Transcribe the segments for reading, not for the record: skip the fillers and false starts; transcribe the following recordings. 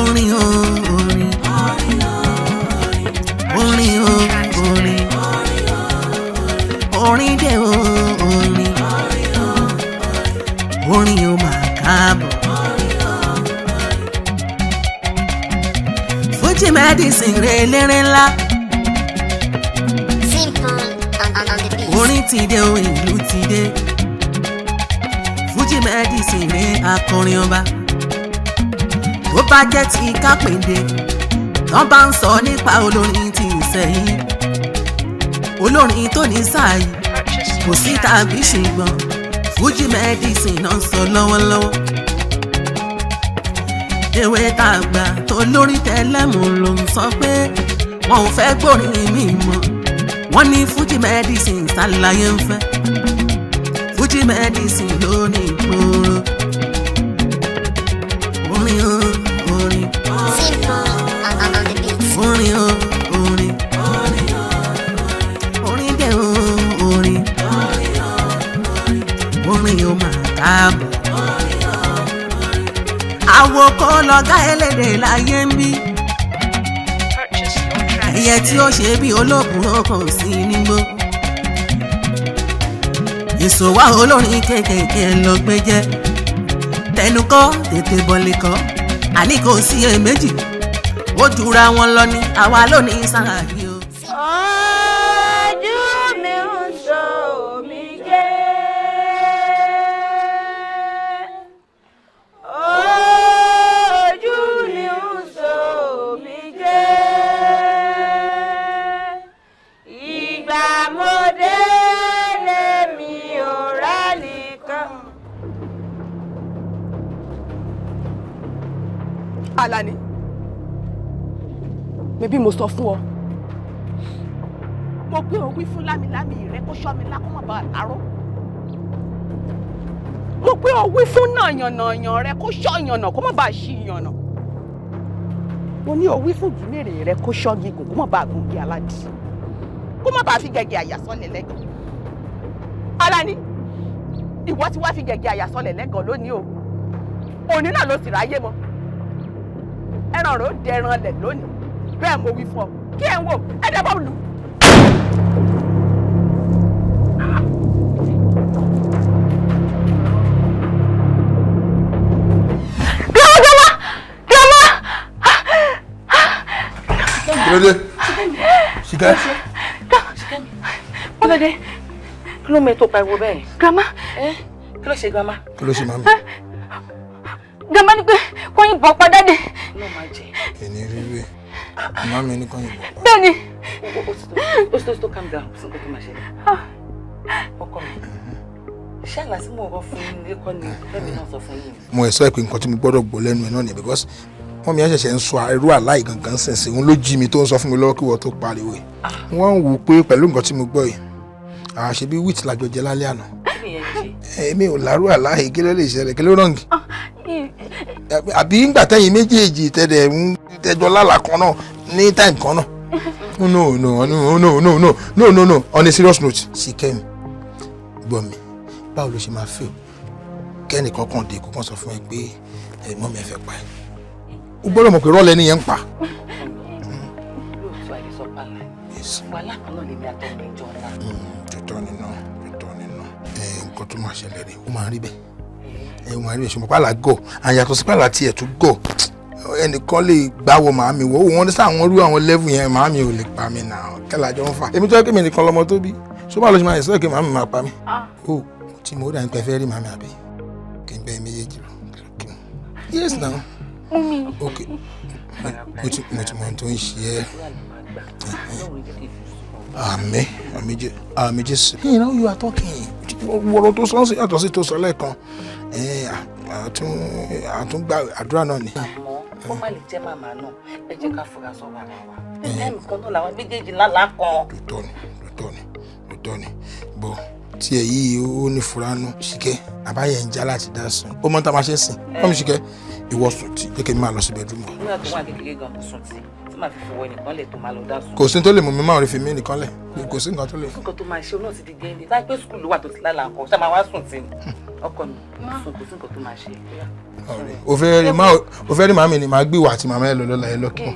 Orin o, orin. Orin o, orin. Orin dé o, orin. Orin o máa káàbọ̀. Fuji medicine re eléré ńlá. Simple on the beat. Orin ti dé o, ìlú ti dé. Fuji medicine re akọrin ọba. Bó bá jẹ́ ti kápẹ́ndé, tán bá ń sọ nípa olórin ti ìsẹ̀yìn. Olórin tó ní sáàyè, kò sí tàbí ṣùgbọ́n. Fuji medicine náà ń sọ lọ́wọ́lọ́wọ́. Ewé tàgbà tó lórí tẹlẹ́mù ló ń sọ pé wọn ò fẹ́ gbórin mi mọ́. Wọ́n ní Fuji medicine ṣàlàyé ń fẹ́. Fuji medicine ló ní ìgboro. Orin o, orin. Simple on the beat. Orin o, orin. Orin dé o, orin. Orin o máa káàbọ̀. Àwòkọ́ lọ́gá ẹlẹ́dẹ̀ láyé ń bí. Ẹyẹ tí ó ṣe bí olókùnrin kan sí nígbó. Ìṣòwò olórin kéékèèké ló gbé jẹ́. Tẹnukọ́ tètè bọ́lé kọ́. Àní kò sí èméjì. Ó jura wọn lọ ní àwa lónìí sára yìí o. Ojú mi ń sọ omijé. Ojú mi ń sọ omijé. Ìgbà mo délé mi ò rẹ́nìkan. Alani, mebí mo sọ fún ọ. Mo gbé o wí fún lámilámi rẹ kó ṣọ́ mi lá kó má bàa láró. Mo gbé o wí fún nàyànnàyàn rẹ kó ṣọ́ yànnà kó má bàa ṣí yànnà. Mo ní o wí fún jùmèrè rẹ kó ṣọ́ gígùn kó má bàa gùn bí aládì. Kó má bàa fi gẹ̀gẹ̀ àyàsọ́lẹ̀ lẹ́gàn. Alani, ìwọ ti wá fi gẹ̀gẹ̀ àyàsọ́lẹ̀ lẹ́gàn lónìí o. Òní náà ló sì ráyé mọ́. Ẹran rò dẹran lẹ̀ lónìí. Bẹ́ẹ̀ mo wí fún ọ. Kí ẹ ń wò, ẹ dẹ́ bọ́ lù. Lóde. Ṣìkẹ́. Ọlọ́dẹ, kí ló mẹ́tò pariwo bẹ́ẹ̀? Grandma. Kí ló ṣe grandma? Kí ló ṣe màmí? Grandma ní pé kó yìnbọn pa dáde. Ló máa jẹ. Ẹni ríru ẹ̀. Màmí ní kàn yìnbọn pa. Bẹ́ẹ̀ni. Ó tó calm down sí nǹkan tó máa ṣẹlẹ̀. Ọkọ mi. Ṣé àlá tí mo rọ fún yín ní kọ́ ni lẹ́mi náà sọ fún yín? Mo ẹ̀ sọ pé nǹkan tí mo gbọ́dọ̀ gbọ́ lẹ́nu ẹ̀ náà ni because wọ́n mi ṣẹ̀ṣẹ̀ ń sọ irú àláì gangan sẹ̀nsẹ̀ òun ló jí mi tó ń sọ fún mi lọ́wọ́ kí wọ́n tó pariwo ẹ̀. Wọ́n ń wò pé pẹ̀lú nǹkan tí mo gbọ́ yìí àṣẹ bí wíìtì lájọ jẹ lálẹ́ àná. Èmi ò lárú àláì kí ló lè ṣẹlẹ̀ kí ló rọ̀ǹgì. Àbí ńgbà tẹ́yìn méjèèjì tẹ́lẹ̀ ń tẹ́jọ́ lálà kan náà ní táìm kan náà. No. On a serious note, Ṣìkẹ́ mi gbọ́ mi báwo ló ṣe máa fẹ́ o kẹ́nìkan kan dé kó kàn sọ fún ẹ pé ẹ̀gbọ́n mi ẹ fẹ́ pa ẹ́. O gbọ́dọ̀ mọ̀ pé rọ́ọ̀lẹ́ ni yẹn ń pa. Lóòótọ́ àìsàn pàlà. Wàhálà kan náà lè ní àtọ́ mi jọ ńlá. Tòótọ́ nínú. Nǹkan tó máa ṣẹlẹ̀ rè ó máa rí bẹ́ẹ̀. Ó máa rí bẹ́ẹ̀ ṣùgbọ́n pàlà gọ̀ àyàtọ̀ sí pàlà tiẹ̀ tó gọ̀ ẹnìkan lè gbáwọ màámi wọ́ wọ́n ní sáwọn rú àwọn lẹ́vù yẹn màámi ò lè pa mí náà kẹ́làjọ ń fà. Èmi tó yẹ kí mi nìkan lọmọ tó bí ṣó bá lọ ṣe máa yẹ sọ́ọ̀ kí màámi máa pa mí. Ó tí mo dà ní pẹ́ fẹ́ rí màámi àbí kí n bẹ́ẹ̀ méjèèjì lọ. Yes now. Okay. Mo ti mọ tó ń ṣe ẹ́. Àmì Jésù. Hey, now you are talking. Wọ̀rọ̀ tó sọ́n sí yàtọ̀ sí tó sọ lẹ́ẹ̀kan. Àtúngbà àdúrà náà ni. Ó má lè jẹ́ màmá náà, ẹ jẹ́ ká fura sọ bàbá wa. Ẹnì kan náà làwọn méjèèjì lálàá kan. Lóòótọ́ ni. Bọ̀ tí ẹ yìí ó ní fura nù. Ṣìkẹ́ àbáyẹ ń já láti dá sùn. Ó mọ tá a máa ṣe sìn. Wọ́n mi Ṣìkẹ́ ìwọ sùn tí jẹ́ kí n máa lọ sí bedroom. nígbà tó wà kékeré gan kò sùn tí màá fi fọwọ́ ẹnìkan lẹ̀ tó máa lọ dá sùn. kò sí tó lè mú mi máa rí fi mí nìkan lẹ̀ kò sí nǹkan tó lè. nǹkan tó máa ṣe náà ti di gẹ́ndé láì pé skul ló wà tó ti lálàá kọ ṣá máa wá sùn tí ọkọ mi sùn kò sí nǹkan tó máa ṣe. o fẹ́ rí màmí ni màá gbé ìwà àti màmá ẹ lọ lọ́la ẹ lọ́kì.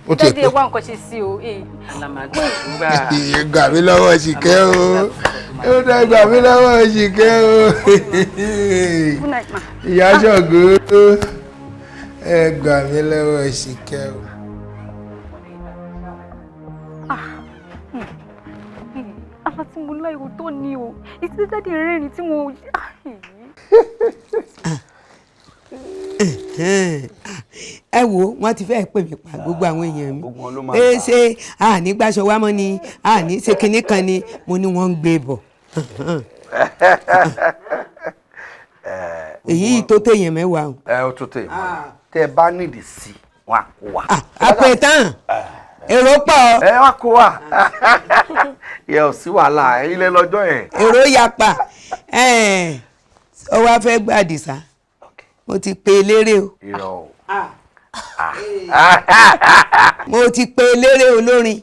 ó ti pẹ́ wá nǹkan ṣe sí o. gbà mí lọ́wọ́ ṣìkẹ́ o ó dá gbà mí lọ́wọ́ ṣìkẹ́ o ìyá ṣọ̀gbọ́ ẹ gbà mí lọ́wọ́ ṣìkẹ́ o. àmọ́ tí mo láìwò tó ní o ìtí dáadé rẹ́rìn tí mo. ẹ wo wọn ti fẹ́ pè mí pa gbogbo àwọn èèyàn mi pé ṣé àní gbàṣọ wa mọ́ ni àní ṣe kinní kan ni mo ní wọ́n ń gbé bọ̀ èyí tó téèyàn mẹ́wàá o. ó tó téèyàn tẹ ẹ bá nídìí sí wọn á kó wa. àpẹtàn èrò pọ̀. ẹ wá kó wa yẹ ò sí wàhálà ilé lọ́jọ́ yẹn. èrò yapa ọ wá fẹ́ gbàdìsá mo ti pe eléré o. irọ́ o. mo ti pe eléré olórin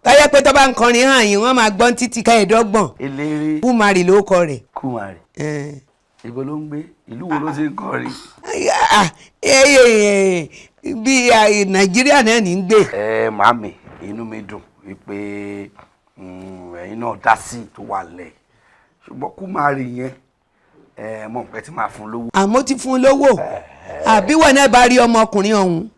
tọ́yẹ́ pé tó bá ń kọrin hàn yín wọ́n máa gbọ́n títí ká-ẹ̀ẹ́dọ́gbọ̀n. eléré Kúmarì ló kọ rẹ̀. Kúmarì ibo ló ń gbé ìlú wo ló ti ń kọrin. bí Nàìjíríà náà ní ń gbé. Màámi inú mi dùn wípé ẹ̀yin náà dá sí tó wà lẹ̀ ṣùgbọ́n Kúmarì yẹn mọ̀ pé tí máa fún lówó. àmọ́ ti fún lówó àbí wọn náà bá rí ọmọkùnrin ọ̀hún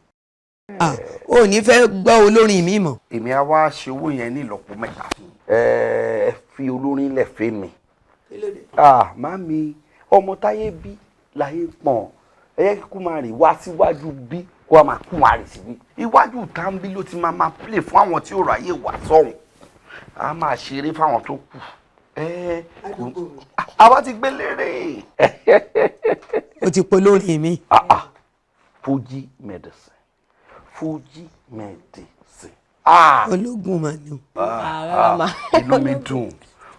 ò ní fẹ́ gbọ́ olórin mi mọ̀. èmi á wá ṣe owó yẹn ní ìlọ́po mẹ́ta ẹ fi olórin lẹ̀ fẹ́ mi. Màámi ọmọ táyé bí láyé pọ̀n ẹ yẹ kí Kúmarì wá síwájú bí kó a máa Kúmarì síbí iwájú tàǹbí ló ti máa play fún àwọn tí ó ráyè wá sọ́hùn a máa ṣeré fáwọn tó kù. àwa ti gbé lérè. o ti polórin mi. Fuji medicine. Fuji medicine. ológun mà ni. inú mi dùn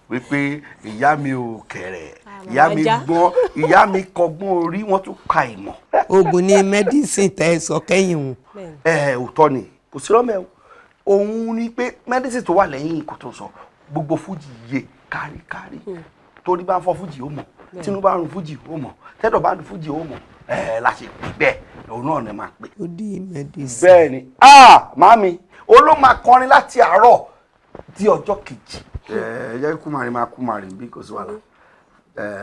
wípé ìyá mi ò kẹ̀rẹ̀ ìyá mi gbọ́n ìyá mi kọ́gbọ́n orí wọ́n tún ka ìmọ̀. oògùn ni medicine tẹ ẹ sọ kẹ́yìn o. òótọ́ ni kò sí rọ́mẹ́ o òun ni pé medicine tó wà lẹ́yìn kò tó sọ gbogbo Fuji yé káríkárí torí bá ń fọ́ Fuji ó mọ̀ tínú bá ń rún Fuji ó mọ̀ tẹ́tọ̀ bá ń rún Fuji ó mọ̀ la ṣe pè bẹ́ẹ̀ òun náà ni máa pè. ó di medicine. bẹ́ẹ̀ ni Màámi olóò máa kọrin láti àárọ̀ di ọjọ́ kejì. jẹ́ Kúmarì máa Kúmarì bí kò sí wàhálà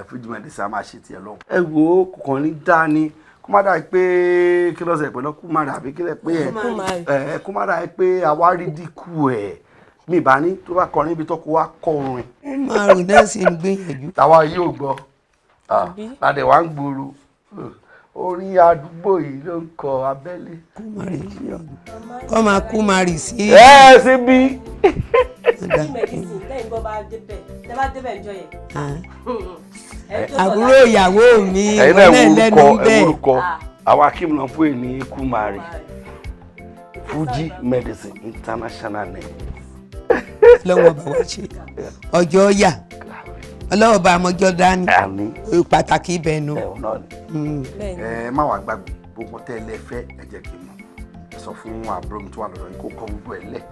Fuji medicine a máa ṣe tiẹ̀ lọ́wọ́. ẹ wo kòkàn ní dání kó má dà pé kí lọ́sẹ̀ pẹ̀lú Kúmarì àbí kílẹ̀ pé kó má dà pé àwa rí dínkù mi bá ní tó bá kọrin ibi tó kó wá kọ orin. márùn náà sì ń gbìyànjú. tàwa yóò gbọ́ ládẹ wá ń gbòòrò orin àdúgbò yìí ló ń kọ abẹ́lé. Kúmarì kọ́ máa Kúmarì sí. síbí. àbúrò ìyàwó mi ẹ̀yin náà náà lẹ́nu bẹ́ẹ̀. orúkọ àwọn akíìmù náà fún èyí ní Kúmarì Fuji medicine international name. lọ́wọ́ bá wá ṣe ọjọ́ yà ọlọ́wọ́ bá ọmọjọ́ dání pàtàkì ibẹ̀ nu. ẹ má wàá gbàgbé gbogbo tẹ́ ẹ lẹ́fẹ́ ẹ jẹ́ kí n mọ̀ ẹ sọ fún àbúrò mi tó wà lọ́dọ̀ yìí kó kọ́ gbogbo ẹ̀ lẹ̀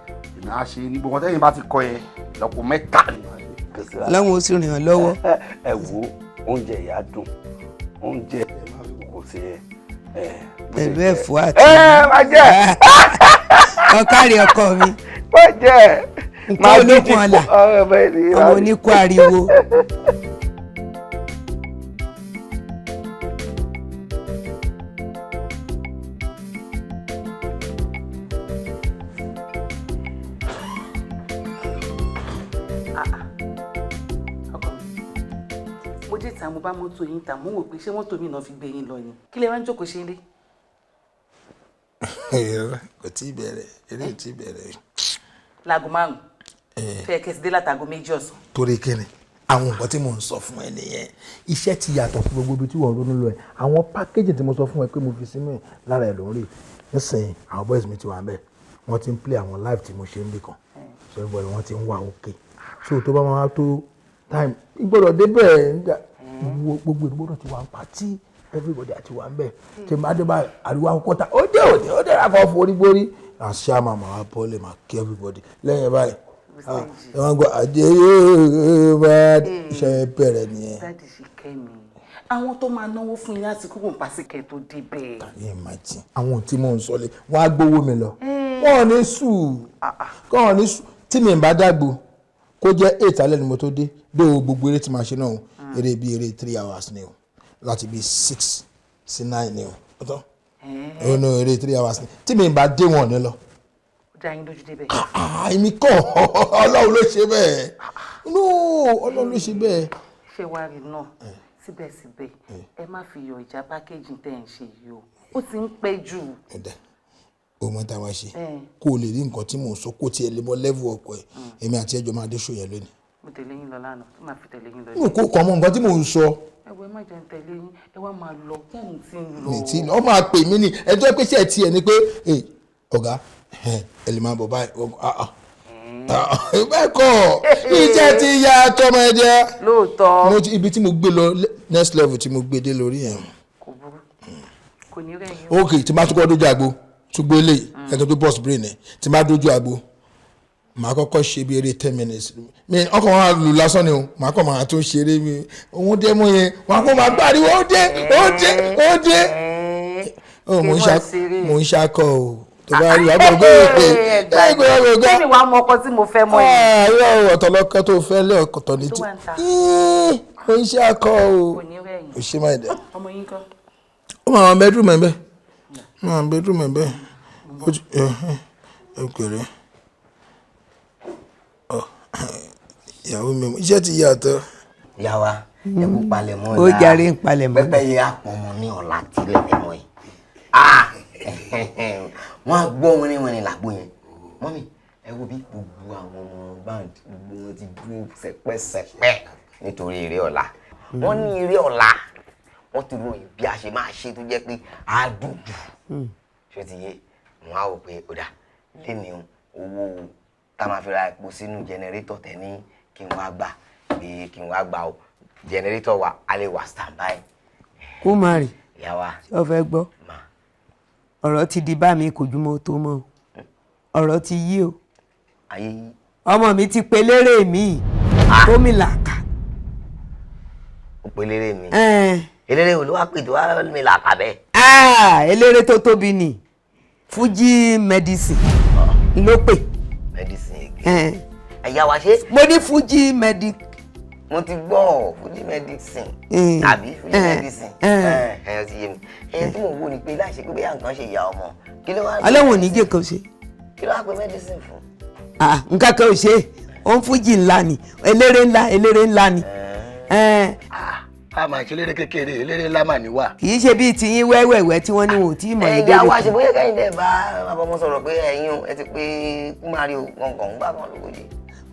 ìná á ṣe ní gbogbo tẹ́yìn bá ti kọ yẹn lọ́pọ̀ mẹ́ta ni. lọ́wọ́ ó sì rìn ọ́ lọ́wọ́. ẹ wo oúnjẹ ìyá dùn oúnjẹ kò sí pẹ̀lú ẹ̀fọ́ àti. má jẹ́. ọ̀kárí ọkọ mi. má jẹ́. nǹkan olókun ọ̀la ọmọ oníkó ariwo. mo dé ta mo bá mọ́tò yín ta mo wò pé ṣé mọ́tò mi náà fi gbé yín lọ ni kí lè wá ń jókòó ṣe lé. kò tí ì bẹ̀rẹ̀ eré ò tí ì bẹ̀rẹ̀. láago 5 fẹ́ẹ́ kẹ́sì dé látago 2 ọ̀sán. torí kíni àwọn nǹkan tí mò ń sọ fún ẹ nìyẹn iṣẹ́ ti yàtọ̀ fún gbogbo ibi tí wọ́n ronú lọ ẹ̀ àwọn pákéjì tí mo sọ fún ẹ pé mo fi sínú ẹ̀ lára ẹ̀ ló ń rè nísìnyí àwọn boys mi ti wà bẹ́ẹ̀ wọ́n ti ń play àwọn live tí mo ṣe ń bì kan so everybody wọ́n ti ń wà òkè so tó bá máa tó time ìgbọ́dọ̀ débẹ̀ gbogbo ìgbọ́dọ̀ ti wà ń pa tí everybody àti wà ń bẹ̀ tí n bá dé báyìí àríwá kọ́ta ó dé àkọ́ forí gbórí àṣà màmá wa bọ́ọ̀lì máa kí everybody lẹ́yìn báyìí ẹ wọ́n gbọ́ àjẹ́ yóò bá iṣẹ́ bẹ̀rẹ̀ nìyẹn. dáàdì ṣe kẹ́ mi àwọn tó máa náwó fún yín láti kúrò pàṣíkẹ́ tó débẹ̀. kàní ìmájì àwọn tí mò ń sọ lé wọ́n á gbowó mi lọ wọ́n ò ní sùn kọ́ ọ̀ ní sùn tí mi bá dàgbò kó jẹ́ 8 alẹ́ ni mo tó dé dó gbogbo eré tí màá ṣe náà eré bíi eré 3 hours ni o láti bíi 6 sí 9 ni o ọ̀tọ̀ ọ̀nà eré 3 hours ni tí mi bá dé wọn ní lọ. ó dá yín lójú débẹ̀. èmi kọ́ ọlọ́run ló ṣe bẹ́ẹ̀ ọlọ́run ló ṣe bẹ́ẹ̀. ṣé wàá rí náà síbẹ̀síbẹ̀ ẹ má fi yọ ìjà pákéjì tẹ̀ ń ṣe yìí o ó ti ń pẹ́ jù. o mọ táwa ṣe kó o lè rí nǹkan tí mò ń sọ kó tiẹ̀ lè bọ́ level ọkọ ẹ̀ èmi àti ẹjọ́ máa dé ṣòyẹ lónìí. mo tẹ̀lé yín lọ lánàá tí màá fi tẹ̀lé yín lọ. mo kó kọ́ mọ nǹkan tí mò ń sọ. ẹ wo ẹ má jẹun tẹ̀lé yín ẹ wá máa lọ táìmù tí ń lọ. ní tí ọ máa pè mí ní ẹjọ́ pé ṣe tiẹ̀ ni pé ọ̀gá ẹ lè máa bọ̀ báyìí bẹ́ẹ̀ kọ́ iṣẹ́ ti ya tọmọ ẹ jẹ́. lóòótọ́. ibi tí mo gbé lọ next level tí mo gbé dé lórí yẹn. kò burú kò ní rẹ̀ yín. ok tí n bá tún kọ́ dójú àgbo tún gbé lè ẹ̀kẹ́ tó bọ́ọ̀sì brain ẹ̀ tí n bá dójú àgbo màá kọ́kọ́ ṣe bí eré 10 minutes mi ọkọ̀ wọn lù lásán ni o màá kọ́ màá tún ṣeré mi òun dé mú yẹn wọn kọ́ máa gbàdúrà ó dé. mo ń ṣakọ o tó bá rí wàá gbọ́ gbé kí ni wàá mọ ọkọ tí mo fẹ́ mọ yìí. ayọ̀ ọ̀tọ̀lọ́kọ́ tó fẹ́ lé ọ̀tọ̀ ní tí mo ń ṣakọ o ò ṣe máa dẹ̀. ọmọ yín kọ́. ó máa wọn bedroom ẹ̀ bẹ́ẹ̀ máa bedroom ẹ̀ bẹ́ẹ̀ ó kéré ìyàwó mi iṣẹ́ ti yàtọ̀. ìyá wa ẹ kú palẹ̀mọ́ ó jàre ń palẹ̀mọ́. pẹ́pẹ́ yẹ àpọ̀mọ́ ní ọ̀la tilẹ̀ mẹ́mọ́ yìí wọ́n á gbọ́ wọn ní làgbo yẹn mọ́mí ẹ wo bí gbogbo àwọn ọmọ band gbogbo wọn ti dúró sẹpẹ́sẹpẹ́ nítorí eré ọ̀la wọ́n ní eré ọ̀la wọ́n ti ròyìn bí a ṣe máa ṣe tó jẹ́ pé á dùn jù ṣé ti yé wọ́n á wò pé ó dà lẹ́ni owó tá a máa fi ra epo sínú jẹnẹrétọ̀ tẹ̀ ní kí n wá gbà pé kí n wá gbà ó jẹnẹrétọ̀ wa a lè wà standby. kó má rì ìyá wa ṣé o fẹ́ gbọ́ ọ̀rọ̀ ti di bá mi kò jùmọ̀ tó mọ́ ọ̀rọ̀ ti yí o ayé yí ọmọ mi ti pe lérè mi tó mi làkà. ó pe lérè mi eléré olúwa pè tó wá mi làkà bẹ́ẹ̀. eléré tó tóbi ni Fuji medicine ló pè. medicine ẹ̀yà wa ṣe. mo ní Fuji medic. mo ti gbọ́ Fuji medicine tàbí Fuji medicine ẹ ti yé mi ẹyẹ tí mo wò ni pé láìsí pé bóyá nǹkan ṣe ìyá ọmọ kí ló wá. ọlọ́run ò ní jẹ́ kan ṣe. kí ló wá pé medicine fún. nǹkan kan ò ṣe ó ń Fuji ńlá ni eléré ńlá ni. a máa ṣe eléré kékeré eléré ńlá mà ní wà. kì í ṣe bíi tiyín wẹ́wẹ́wẹ́ tí wọ́n ní wọn ò tí ì mọ̀ ẹ̀yà wa ṣe bóyá kẹ́hìn dẹ̀ bá abọ́mọ sọ̀rọ̀ pé ẹ̀yin ẹ ti pé kúmárì o kọ̀ọ̀kan gbà kan lógójì.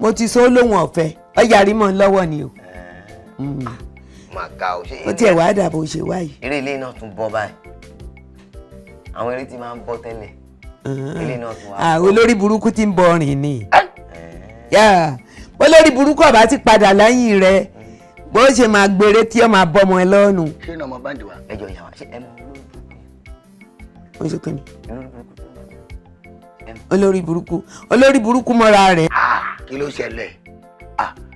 mo ti sọ lóhùn ọ̀fẹ́ ọjà rí mọ́ lọ́wọ́ ni o. máa ga o ṣe. ó tiẹ̀ wá dà bó ṣe wá yìí. eré ilé náà tún bọ́ báyìí àwọn eré tí máa ń bọ́ tẹ́lẹ̀ ilé náà tún wá. olórí burúkú tí ń bọ rìn ni olórí burúkú ọba ti padà lẹ́yìn rẹ̀ bó ṣe máa gbére tí ó máa bọ́mọ ẹ lọ́nu. ṣé iná ọmọ báńdì wa. ẹjọ ìyàwó ṣe ẹ mọ wọ́n ṣe kí ni olórí burúkú mọ́ra rẹ̀. kí ló ṣẹlẹ̀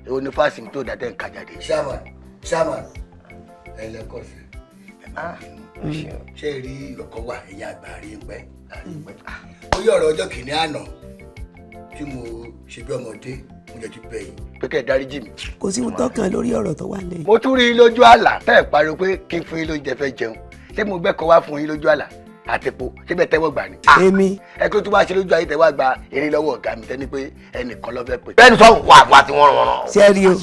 èwo ni fásitì tó dàtẹ́ ń ka jáde. ṣáàmà ẹlẹ́kọ̀ọ́ sí ṣé rí ọkọ̀ wà ẹ̀yà àgbà rí ń pẹ́ ó yọ ọ̀rọ̀ ọjọ́ kìíní àná tí mo ṣe bí ọmọdé mo jẹ́ ti bẹ̀ yín pé kẹ́ ẹ dáríjì mi. kò sí tọkàn lórí ọ̀rọ̀ tó wà lẹ́yìn. mo tún rí i lójú àlá tẹ́ ẹ̀ pariwo pé kí n fún yín lóúnjẹ fẹ́ jẹun ṣé mo gbẹ́kọ̀ wá fún yín lójú àlá àtẹ̀pọ̀ ṣé bẹ́ẹ̀ tẹ́wọ́ gbà ni. èmi. ẹ kí ló tún bá ṣe lójú ayé tẹ́wọ́ gba eré lọ́wọ́ ọ̀gá mi tẹ́ni pé ẹnìkan ló fẹ́ pè. bẹ́ẹ̀ni sọ wà tí wọ́n rán. sẹ́ẹ̀rì o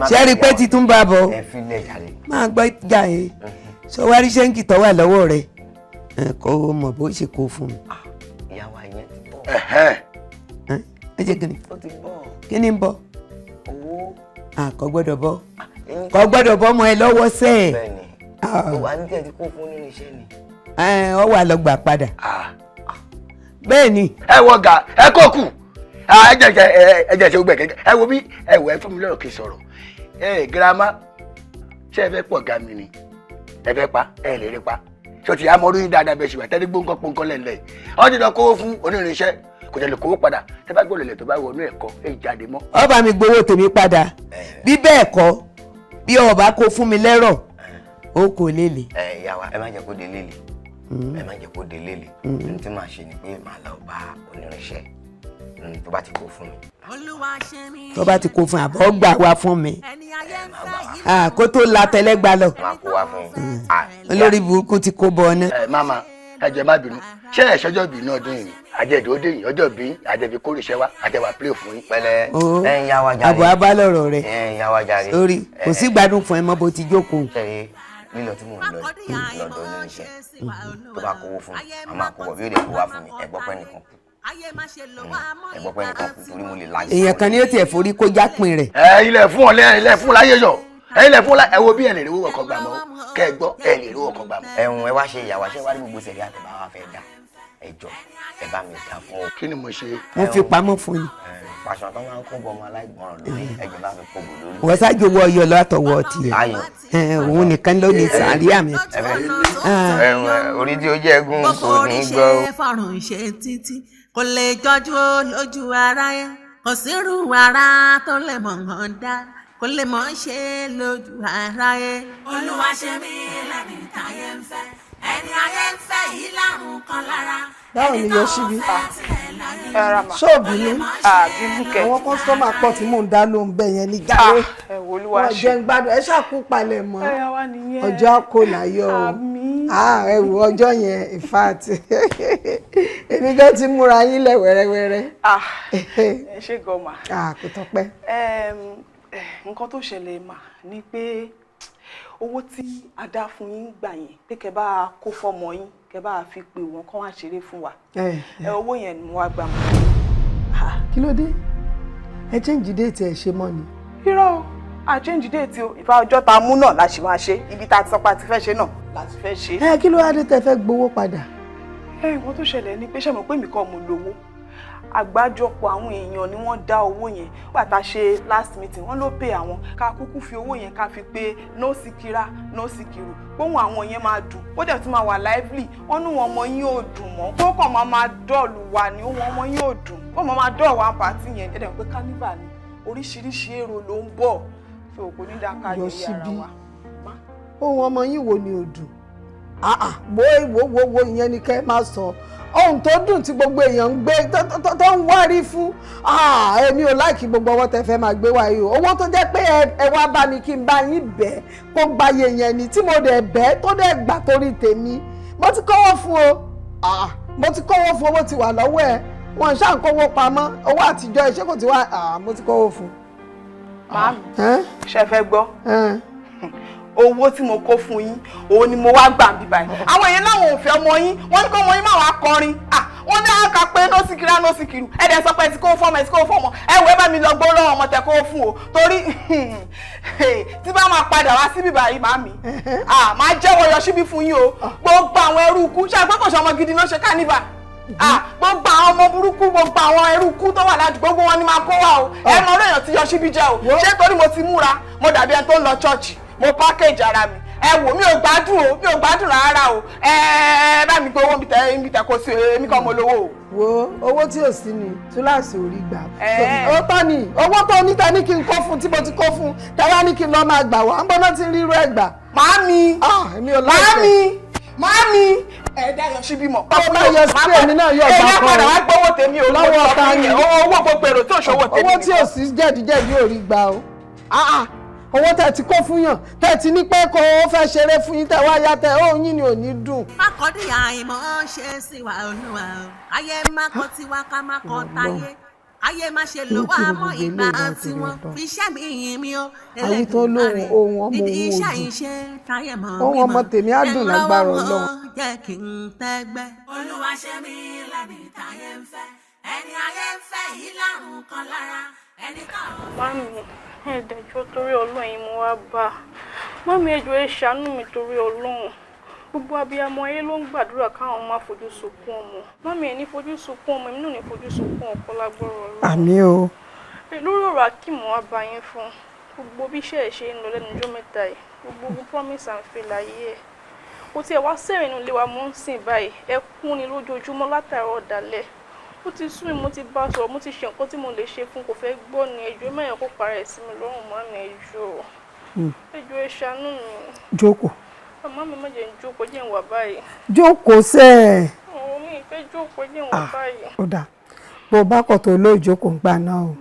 sẹ́ẹ̀rì pé titun bá bọ̀ ẹ fi lẹ̀ jàre. máa gbọ́ jà yẹn sọ wárí ṣẹ́ńkì tó wà lọ́wọ́ rẹ̀ kó o mọ̀ bó ṣe kó fún mi. ìyàwó yẹn ti bọ̀. ẹ jẹ́ kí ni ó ti bọ̀. kí ni ń bọ̀. owó. kò gbọ́dọ̀ bọ̀ kò gbọ́dọ̀ bọ̀ ọmọ ẹ lọ́wọ́ sẹ́ẹ̀. bẹ́ẹ̀ni ó wà ní tẹ̀ tí kò fún nínú iṣẹ́ ni. ọ wà lọ gbà padà. bẹ́ẹ̀ ni. ẹ wọ ga ẹ kó kù ẹ jẹ ṣe gbẹ kẹkẹ ẹ wo bí ẹ wọ ẹ fún mi lọ́rọ̀ kí n sọ̀rọ̀ girama ṣé ẹ fẹ́ pọ̀ ga mi ni ẹ fẹ́ pa ẹ lè rí pa ṣé o ti yá mọ́rú yín dáadáa bẹ́ẹ̀ ṣùgbọ́n tẹ́lẹ̀ gbóǹkan pọ́nkán lẹ́lẹ̀ ọ́ ti lọ kówó fún onírinṣẹ́ kò tẹ̀lé kówó padà tẹ́ bá gbọ́dọ̀ lẹ̀ tó bá wọnú ẹ̀kọ́ ẹ̀ jáde mọ́. ó bá mi gbowó tèmi padà bí bẹ́ẹ̀ kọ́ bí o bá kó fún mi lẹ́rọ̀ ó kò lélẹ̀. ìyá wa ẹ má jẹ́ kó de lélẹ̀ ẹ má jẹ́ kó de lélẹ̀ ohun tí màá ṣe ni pé màá lọ bá onírinṣẹ́ tó bá ti kó fún mi. tó bá ti kó fún àbọ̀ gbà wá fún mi kó tó la tẹ́lẹ́gbà lọ. máa kó wá fún mi. olórí burúkú ti kó bọ ọ́nà. Mama ẹ jẹ́ má bínú ṣé ẹ̀ṣọ́jọ́ bí náà dún yìí àjẹ̀dó dé yìí ọjọ́ bí àjẹ̀bí kórìṣẹ́ wa àjẹwà play fún yín. pẹ̀lẹ́ ẹ̀yin yá wa jàre. àbọ̀ abálọ̀rọ̀ rẹ̀ yá wa jàre. sórí kò sí gbádùn fún ẹ mọ́ bó ti jókòó. ṣe lílọ tí mò ń lọ lọ́dọ̀ oníṣẹ́ tó bá kówó fún mi a máa kó wọ bí ó lè kó wá fún mi ẹ̀gbọ́n pẹ́ nìkan kù ẹ̀gbọ́n pẹ́ nìkan kù torí mo lè láyé. èèyàn kan ní ó tiẹ̀ forí kó jápin rẹ̀. ilẹ̀ fún ọ̀lẹ́ ilẹ̀ fún láyé yọ ilẹ̀ fún ẹ wo bí ẹ lè rí owó ọkọ̀ gbà mọ́ kẹ́ ẹ gbọ́ ẹ lè rí owó ọkọ̀ gbà mọ́. ẹ̀hún ẹ wá ṣe ìyàwó ṣé wá ní gbogbo sẹ̀rí àtẹ̀bá wa fẹ́ dà ẹjọ́ ẹ bá mi dà fún ọ. kí ni mo ṣe. mo fi pamọ́ fún yín. pàṣẹ tó máa ń kó bọ ọmọ aláìgbọràn lórí ẹjọ́ bá fi kó bò lórí. wọ́n ṣáájú owó ọyọ látọwọ́ tiẹ̀ òun nìkan ló ní sàárì àmì. orí tí ó jẹ́ egun kò ní gbọ́. fọrùn ṣe títí kò lè jọjú lójú ara yẹn kò sírú ara tó lè mọ̀ ọ́n dá kò lè mọ̀ ọ́n ṣe lójú ara yẹn. olúwa ṣe mí lẹ́ni táyé ń fẹ́ ẹni ayé ń fẹ́ yìí lárùn kan lára. báwo ni yọ síbi ṣóòbù ni àwọn kọ́sítọ́mà pọ̀ tí mò ń dá lóhùn bẹ́ẹ̀ yẹn ní jáde wọ́n jẹ́ ń gbádùn ẹ ṣàkú palẹ̀ mọ́ ọjọ́ kò láyọ̀ o ẹ wò ọjọ́ yẹn in fact èmi gan ti múra yín lẹ̀ wẹ́rẹ́wẹ́rẹ́. ẹ ṣe gọ́mà. kò tọ́pẹ́. nǹkan tó ṣẹlẹ̀ mà ni pé owó tí a dá fún yín gbà yẹn pé kẹ́ bá kó fọ́mọ yín kẹ́ bá fi pè wọ́n kán wá ṣeré fún wa owó yẹn ni mo wá gbà mọ́. kí ló dé ẹ change date ẹ ṣe mọ́ ni. irọ́ a change date o ìfà ọjọ́ tá a mú náà la ṣì máa ṣe ibi tá a ti sọ pé a ti fẹ́ ṣe náà la ti fẹ́ ṣe. kí ló wá dé tẹ́ fẹ́ gbowó padà. nǹkan tó ṣẹlẹ̀ ni pé ṣe mọ̀ pé mi kọ́ mo lówó àgbájọpọ̀ àwọn èèyàn ni wọ́n dá owó yẹn pàtà ṣe last meeting wọ́n ló pè àwọn ká kúkú fi owó yẹn ká fi pé no síkírà no síkírù gbóhùn àwọn yẹn máa dùn ó dẹ̀ tún máa wà lively wọ́n ní wọn ọmọ yín ò dùn mọ́ kó kàn máa dọ́ọ̀lù wa ni wọn ọmọ yín ò dùn kó máa dọ́ọ̀ wá pàtì yẹn ẹ̀dẹ̀ pé carnival ni oríṣiríṣi èrò ló ń bọ̀ fi òkú ní dáká yẹ yàrá wa. ohun ọmọ yín wo ni ò dùn wo ìyẹn ni kẹ́ máa sọ ohun tó dùn tí gbogbo èèyàn ń gbé tó ń wárí fún èmi ò láìkí gbogbo ọwọ́ tẹ fẹ́ máa gbé wá yìí o owó tó jẹ́ pé ẹ wá bá mi kí n bá yín bẹ́ẹ̀ kó gbayé yẹn ni tí mo dẹ̀ bẹ́ẹ̀ tó dẹ̀ gbà torí tèmi mo ti kọ́wọ́ fún o mo ti kọ́wọ́ fún owó ti wà lọ́wọ́ ẹ wọn ṣáà ń kówó pamọ́ owó àtijọ́ iṣẹ́ kò ti wá mo ti kọ́wọ́ fún. màámi ṣe fẹ́ gbọ́ owó tí mo kó fún yín òun ni mo wá gbà bí báyìí àwọn èèyàn náà wọn ò fẹ́ ọmọ yín wọ́n ní kó ọmọ yín máa wá kọrin wọ́n ní àwọn kan pé nósìkìrá nósìkìrù ẹ̀dẹ̀ sọ pé ẹ ti kó fọ́mọ ẹ ti kó fọ́mọ ẹ wò ẹ bá mi lọ gbọ́ lọ́wọ́ ọmọ tẹ kó fún o torí tí bá máa padà wá síbí báyìí màmí máa jẹ́wọ́ yọ síbí fún yín o gbogbo àwọn ẹrú ikú ṣe àgbẹ̀kọ̀ ṣe ọmọ gidi ló ṣe kánífà gbogbo àwọn ọmọ burúkú gbogbo àwọn ẹrú ikú tó wà ládùúgbò gbogbo wọn ni máa kó wá o ẹ mọ orí èèyàn tí yọ síbí jẹ o ṣé torí mo ti múra mo dàbí ẹni tó ń lọ ṣọ́ọ̀ṣì mo package ara mi ẹ wò mi ò gbádùn rárá o ẹ bá mi gbé owó mi tẹ kó sí èmi kan mo lówó o. wo owó tí ò sí ni túláàsì orí gbà ó tọ́ ni owó tó ní ta ní kí n kó fún tí mo ti kó fún tẹ́wá ní kí n lọ́ọ́ máa gbà wá ń bọ́ná ti rírú ẹ̀ gbà. Màámi ẹ̀dá yọ síbí mọ̀. ọmọ yọ sí èmi náà yọ ọgbà kan. èyí padà wá gbowó tèmi o lọ́wọ́ ta ni owó gbogbo èrò tí ò ṣòwò tèmi. owó tí ò sí jẹ̀díjẹ̀dí ò rí gbà o. owó tẹ ti kó fún yàn tẹ ti ní pé kó o fẹ́ ṣeré fún yín tẹ wá yá tẹ ó yín ni ò ní dùn. mákọ́dí àìmọ̀ ṣe sí wa olúwa o ayé mákọ́ tiwa ká mákọ́ táyé ayé má ṣe lò wá mọ́ ìgbà tí wọ́n fi iṣẹ́ mi yìn mí o. àwọn tó lóhùn ohun ọmọ òun ò dùn ohun ọmọ tèmi á dùn lágbára Ọlọ́run. jẹ́ kí n tẹ́gbẹ́. olúwa ṣe mí lẹ́bi táyé ń fẹ́ ẹni ayé ń fẹ́ yìí lárùn kan lára ẹni táwọn. Mami ẹ̀ẹ́dẹ̀jọ́ torí Ọlọ́run yìí mo wá bá mami ẹjọ́ ẹ ṣàánú mi torí Ọlọ́run gbogbo abiyamọ ayé ló ń gbàdúrà káwọn má fojú sunkún ọmọ mami ẹ ní fojú sunkún ọmọ èmi náà ní fojú sunkún ọkọ lágbára Ọlọ́run. àmín o. lórí ọ̀rọ̀ akíìmọ̀ wá bá yín fún gbogbo bí iṣẹ́ ẹ̀ ṣe ń lọ lẹ́nu ọjọ́ mẹ́ta yìí gbogbo promise and fail ayé ẹ̀ kò tiẹ̀ wá sẹ́rìn inú ilé wa mọ́ ń sìn báyìí ẹkún ni lójoojúmọ́ látàárọ̀ dalẹ́ ó ti sún mi mo ti bá sọ̀rọ̀ mo ti ṣe nǹkan tí mo lè ṣe fún kò fẹ́ gbọ́ ni ẹjọ́ mẹ́rin kó para ẹ̀ sí mi lọ́rùn mọ́ mi ẹjọ́ ẹ ṣàánú mi. Jókòó. Màmá mi má jẹ́ ń jókòó jẹ́ ń wà báyìí. Jókòó sẹ́ẹ̀. Ọ̀rọ̀ mi ìfẹ́ jókòó jẹ́ ń wà báyìí. Ó dáa bó o bá kọ̀ tó lóòjókòó ń gbà náà o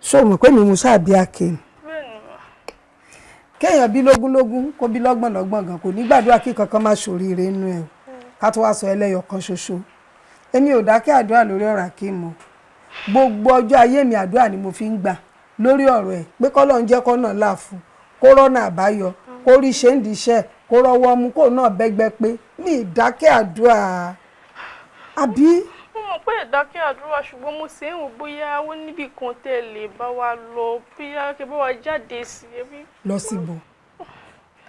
ṣé o mọ̀ pé mi mo ṣáàbí akin kéèyàn bí lógúnlógún kó bí lọ́gbọ̀nlọ́gbọ̀n gan kò ní gbàdúrà kí kankan má ṣoríire nínú ẹ̀ ká tó wá sọ ẹlẹ́yọ kan ṣoṣo èmi ò dákẹ́ àdúrà lórí ọ̀rọ̀ Akeem mọ́ gbogbo ọjọ́ ayé mi àdúrà ni mo fi ń gbà lórí ọ̀rọ̀ ẹ̀ pé kọ́lọ́run jẹ́ kọ́nà láàfún kó rọ́nà àbáyọ kó rí ṣe ń díṣẹ́ kó rọ́wọ́ mú kó náà bẹ́gbẹ́ pé mi ì dákẹ́ àdúrà àbí. Mo mọ̀ pé ìdákẹ́ àdúrà ṣùgbọ́n mo ṣe ń wò bóyá ó níbì kan tẹ́ lè bá wa lọ bóyá kí bá wa jáde sí i. Lọ síbò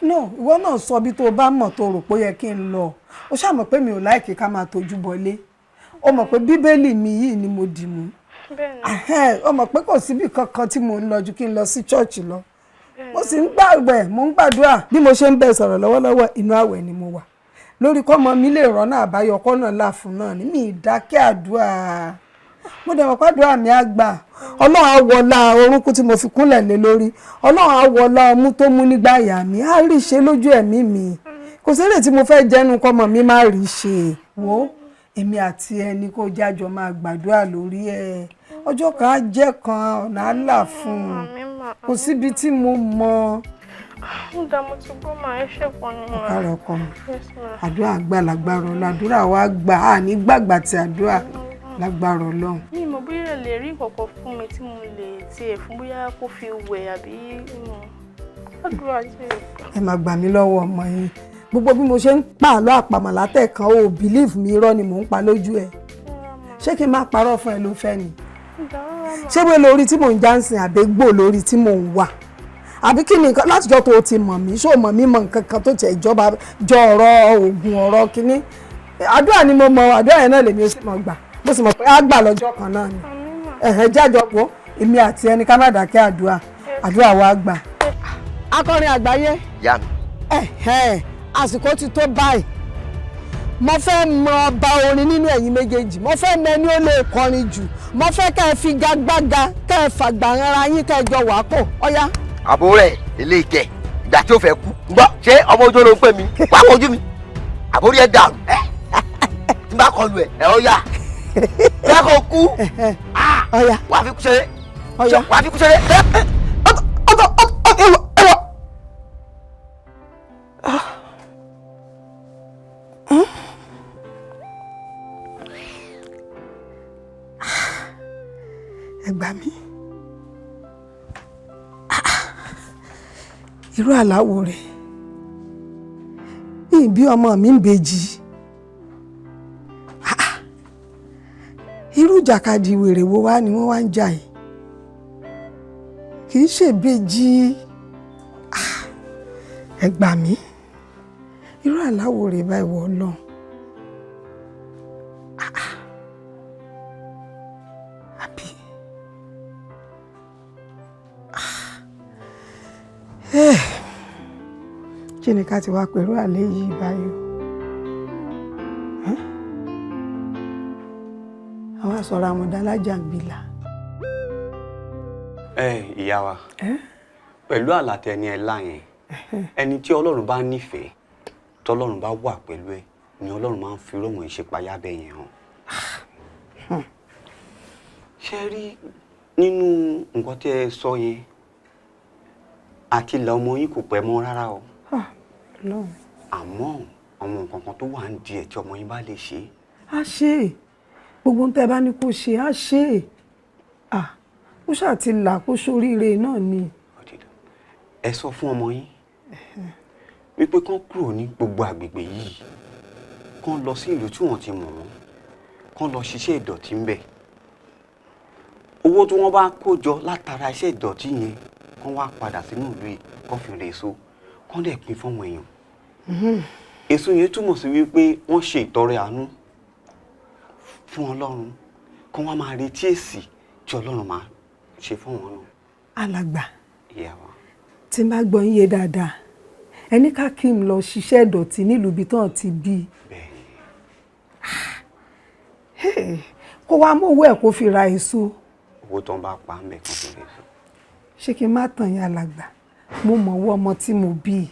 no ìwọ náà sọ bí tó bá mọ̀ tó rò pé ó yẹ kí n lọ ó ṣàmọ̀ pé mi ò láìkí ká máa tójú bọlé ó mọ̀ pé bíbélì mi yìí ni mo dì mú ó mọ̀ pé kò síbì kankan tí mo ń lọ ju kí n lọ sí chọ́ọ̀chì lọ mo sì ń gbàgbẹ́ mo ń gbàdúrà bí mo ṣe ń bẹ sọ̀rọ̀ lọ́wọ́lọ́wọ́ inú àwẹ̀ ni mo wà lórí kọ́mọ mi lè rọ́nà àbáyọ kọ́nà láàfún náà ní mi ìdákẹ́ àdúrà mo dẹ̀ mọ̀ pàdúrà mi á gbà ọlọ́run á wọlá orúnkún tí mo fi kúnlẹ̀ lé lórí ọlọ́run á wọlá ọmú tó mú nígbà àyà mi á rí ṣe lójú ẹ̀mí mi kò sílẹ̀ tí mo fẹ́ jẹ́nu kọ́mọ mi má rí ṣe wò èmi àti ẹni kó jájọ máa gbàdúrà lórí ẹ̀ ọjọ́ kan á jẹ́ kan ọ̀nà àlà fún un kò síbi tí mo mọ̀. Mo dá mo ti gbọ́ máa ẹ ṣẹ̀pọ̀ nínú rẹ̀. Ọ̀kàrọ̀ ọkọ mi àdúrà gbà lágbára Ọlọ́run àdúrà wa gbà á ní gbàgbà tí àdúrà lágbára Ọlọ́run. Mi mọ̀ bóyá ẹ lè rí nǹkan fún mi tí mo lè tiẹ̀ fún bóyá kó fi wẹ̀ àbí àdúrà tiẹ̀. Ẹ máa gbà mí lọ́wọ́ ọmọ yín gbogbo bí mo ṣe ń pa àlọ́ àpamọ̀ látẹ̀kan o believe mi irọ́ ni mò ń pa lójú ẹ̀ ṣé kí n má parọ́ fún ẹ ló fẹ́ ni ṣé wé lórí tí mò ń jáǹsìn àbẹ́gbò lórí tí mò ń wà àbí kí ni nǹkan látijọ́ tó o ti mọ̀ mí ṣó mọ̀ mí mọ̀ nǹkan kan tó tiẹ̀ ìjọba jọ ọ̀rọ̀ oògùn ọ̀rọ̀ kínní àdúrà ni mo mọ̀ àdúrà yẹn náà lèmi ó sì mọ̀ gbà mo sì mọ̀ pé á gbà lọ́jọ́ kan náà ni jájọ pọ̀ èmi àti ẹni ká má dákẹ́ àdúrà wa gbà. Akọrin àgbáyé àsìkò ti tó báyìí mo fẹ́ mọ ọba orin nínú ẹ̀yin méjèèjì mo fẹ́ mọ ẹni ó lè kọrin jù mo fẹ́ kẹ́ ẹ fi gagbága kẹ́ ẹ fàgbà ara yín kẹ́ ẹ jọ wà pọ̀ ọ̀yá. àbò rẹ̀ ilé ìkẹ́ ìgbà tí ó fẹ́ kú gbọ́ ṣé ọmọ ojú ló ń pè mí wá kojú mi àbórí ẹ̀ dàrú tí n bá kọlu ẹ̀ ọ̀yá bẹ́ẹ̀ kò kú ọ̀yá wà á fi kú ṣeré wà á fi kú ṣeré. ẹ gbà mí irú àláwọ̀ rẹ̀ bí ọmọ mi ń bejì irú ìjàkadì wèrè wo wá ni wọ́n wá ń jà yìí kì í ṣèbejì ẹ gbà mí irú àláwọ̀ rẹ̀ báyìí wọ́ Ọlọ́run. Kí ni ká ti wá pẹ̀lú àlẹ́ yìí báyìí àwọn àsọ̀rọ̀ àmọ̀dá lájàngbìlà. Ìyá wa pẹ̀lú àlàtẹ̀ ẹni ẹ̀ láyẹn ẹni tí Ọlọ́run bá nífẹ̀ẹ́ tọ́lọ́run bá wà pẹ̀lú ẹ̀ ni Ọlọ́run máa ń fi rọ̀wọ̀n ìṣepayá bẹ́ẹ̀ yẹn hàn. Ṣé rí nínú nǹkan tí ẹ sọ yẹn àti ìlà ọmọ yín kò pẹ́ mọ́ rárá o àmọ́ àwọn nǹkan kan tó wà ń di ẹ̀ tí ọmọ yín bá lè ṣe. A ṣe gbogbo tẹ́ bá ní kó ṣe á ṣe ó ṣáà ti là kó sóríire náà ni. Ẹ sọ fún ọmọ yín wípé kán kúrò ní gbogbo àgbègbè yìí kán lọ sí ìlú tí wọ́n ti mọ̀ wọ́n kán lọ ṣiṣẹ́ ìdọ̀tí ńbẹ̀ owó tí wọ́n bá kó jọ látara iṣẹ́ ìdọ̀tí yẹn kán wá padà sínú ìlú yìí kán fi rè so kán dẹ̀ pín fún àwọn èèyàn. Èso yẹn túmọ̀ sí wípé wọ́n ṣe ìtọrẹ àánú fún Ọlọ́run kán wá máa retí èsì tí Ọlọ́run máa ṣe fún wọn náà. Alàgbà ìyá wa tí n bá gbọ́ yín yé dáadáa ẹni kákìm lọ ṣiṣẹ́ ìdọ̀tí nílùú ibi tán ti bí kó wá mú owó ẹ̀ kó fi ra èso. owó tó ń bá pa ń bẹ̀ kan fi lè sọ. ṣé kí n má tàn yín alàgbà mo mọ̀ owó ọmọ tí mo bí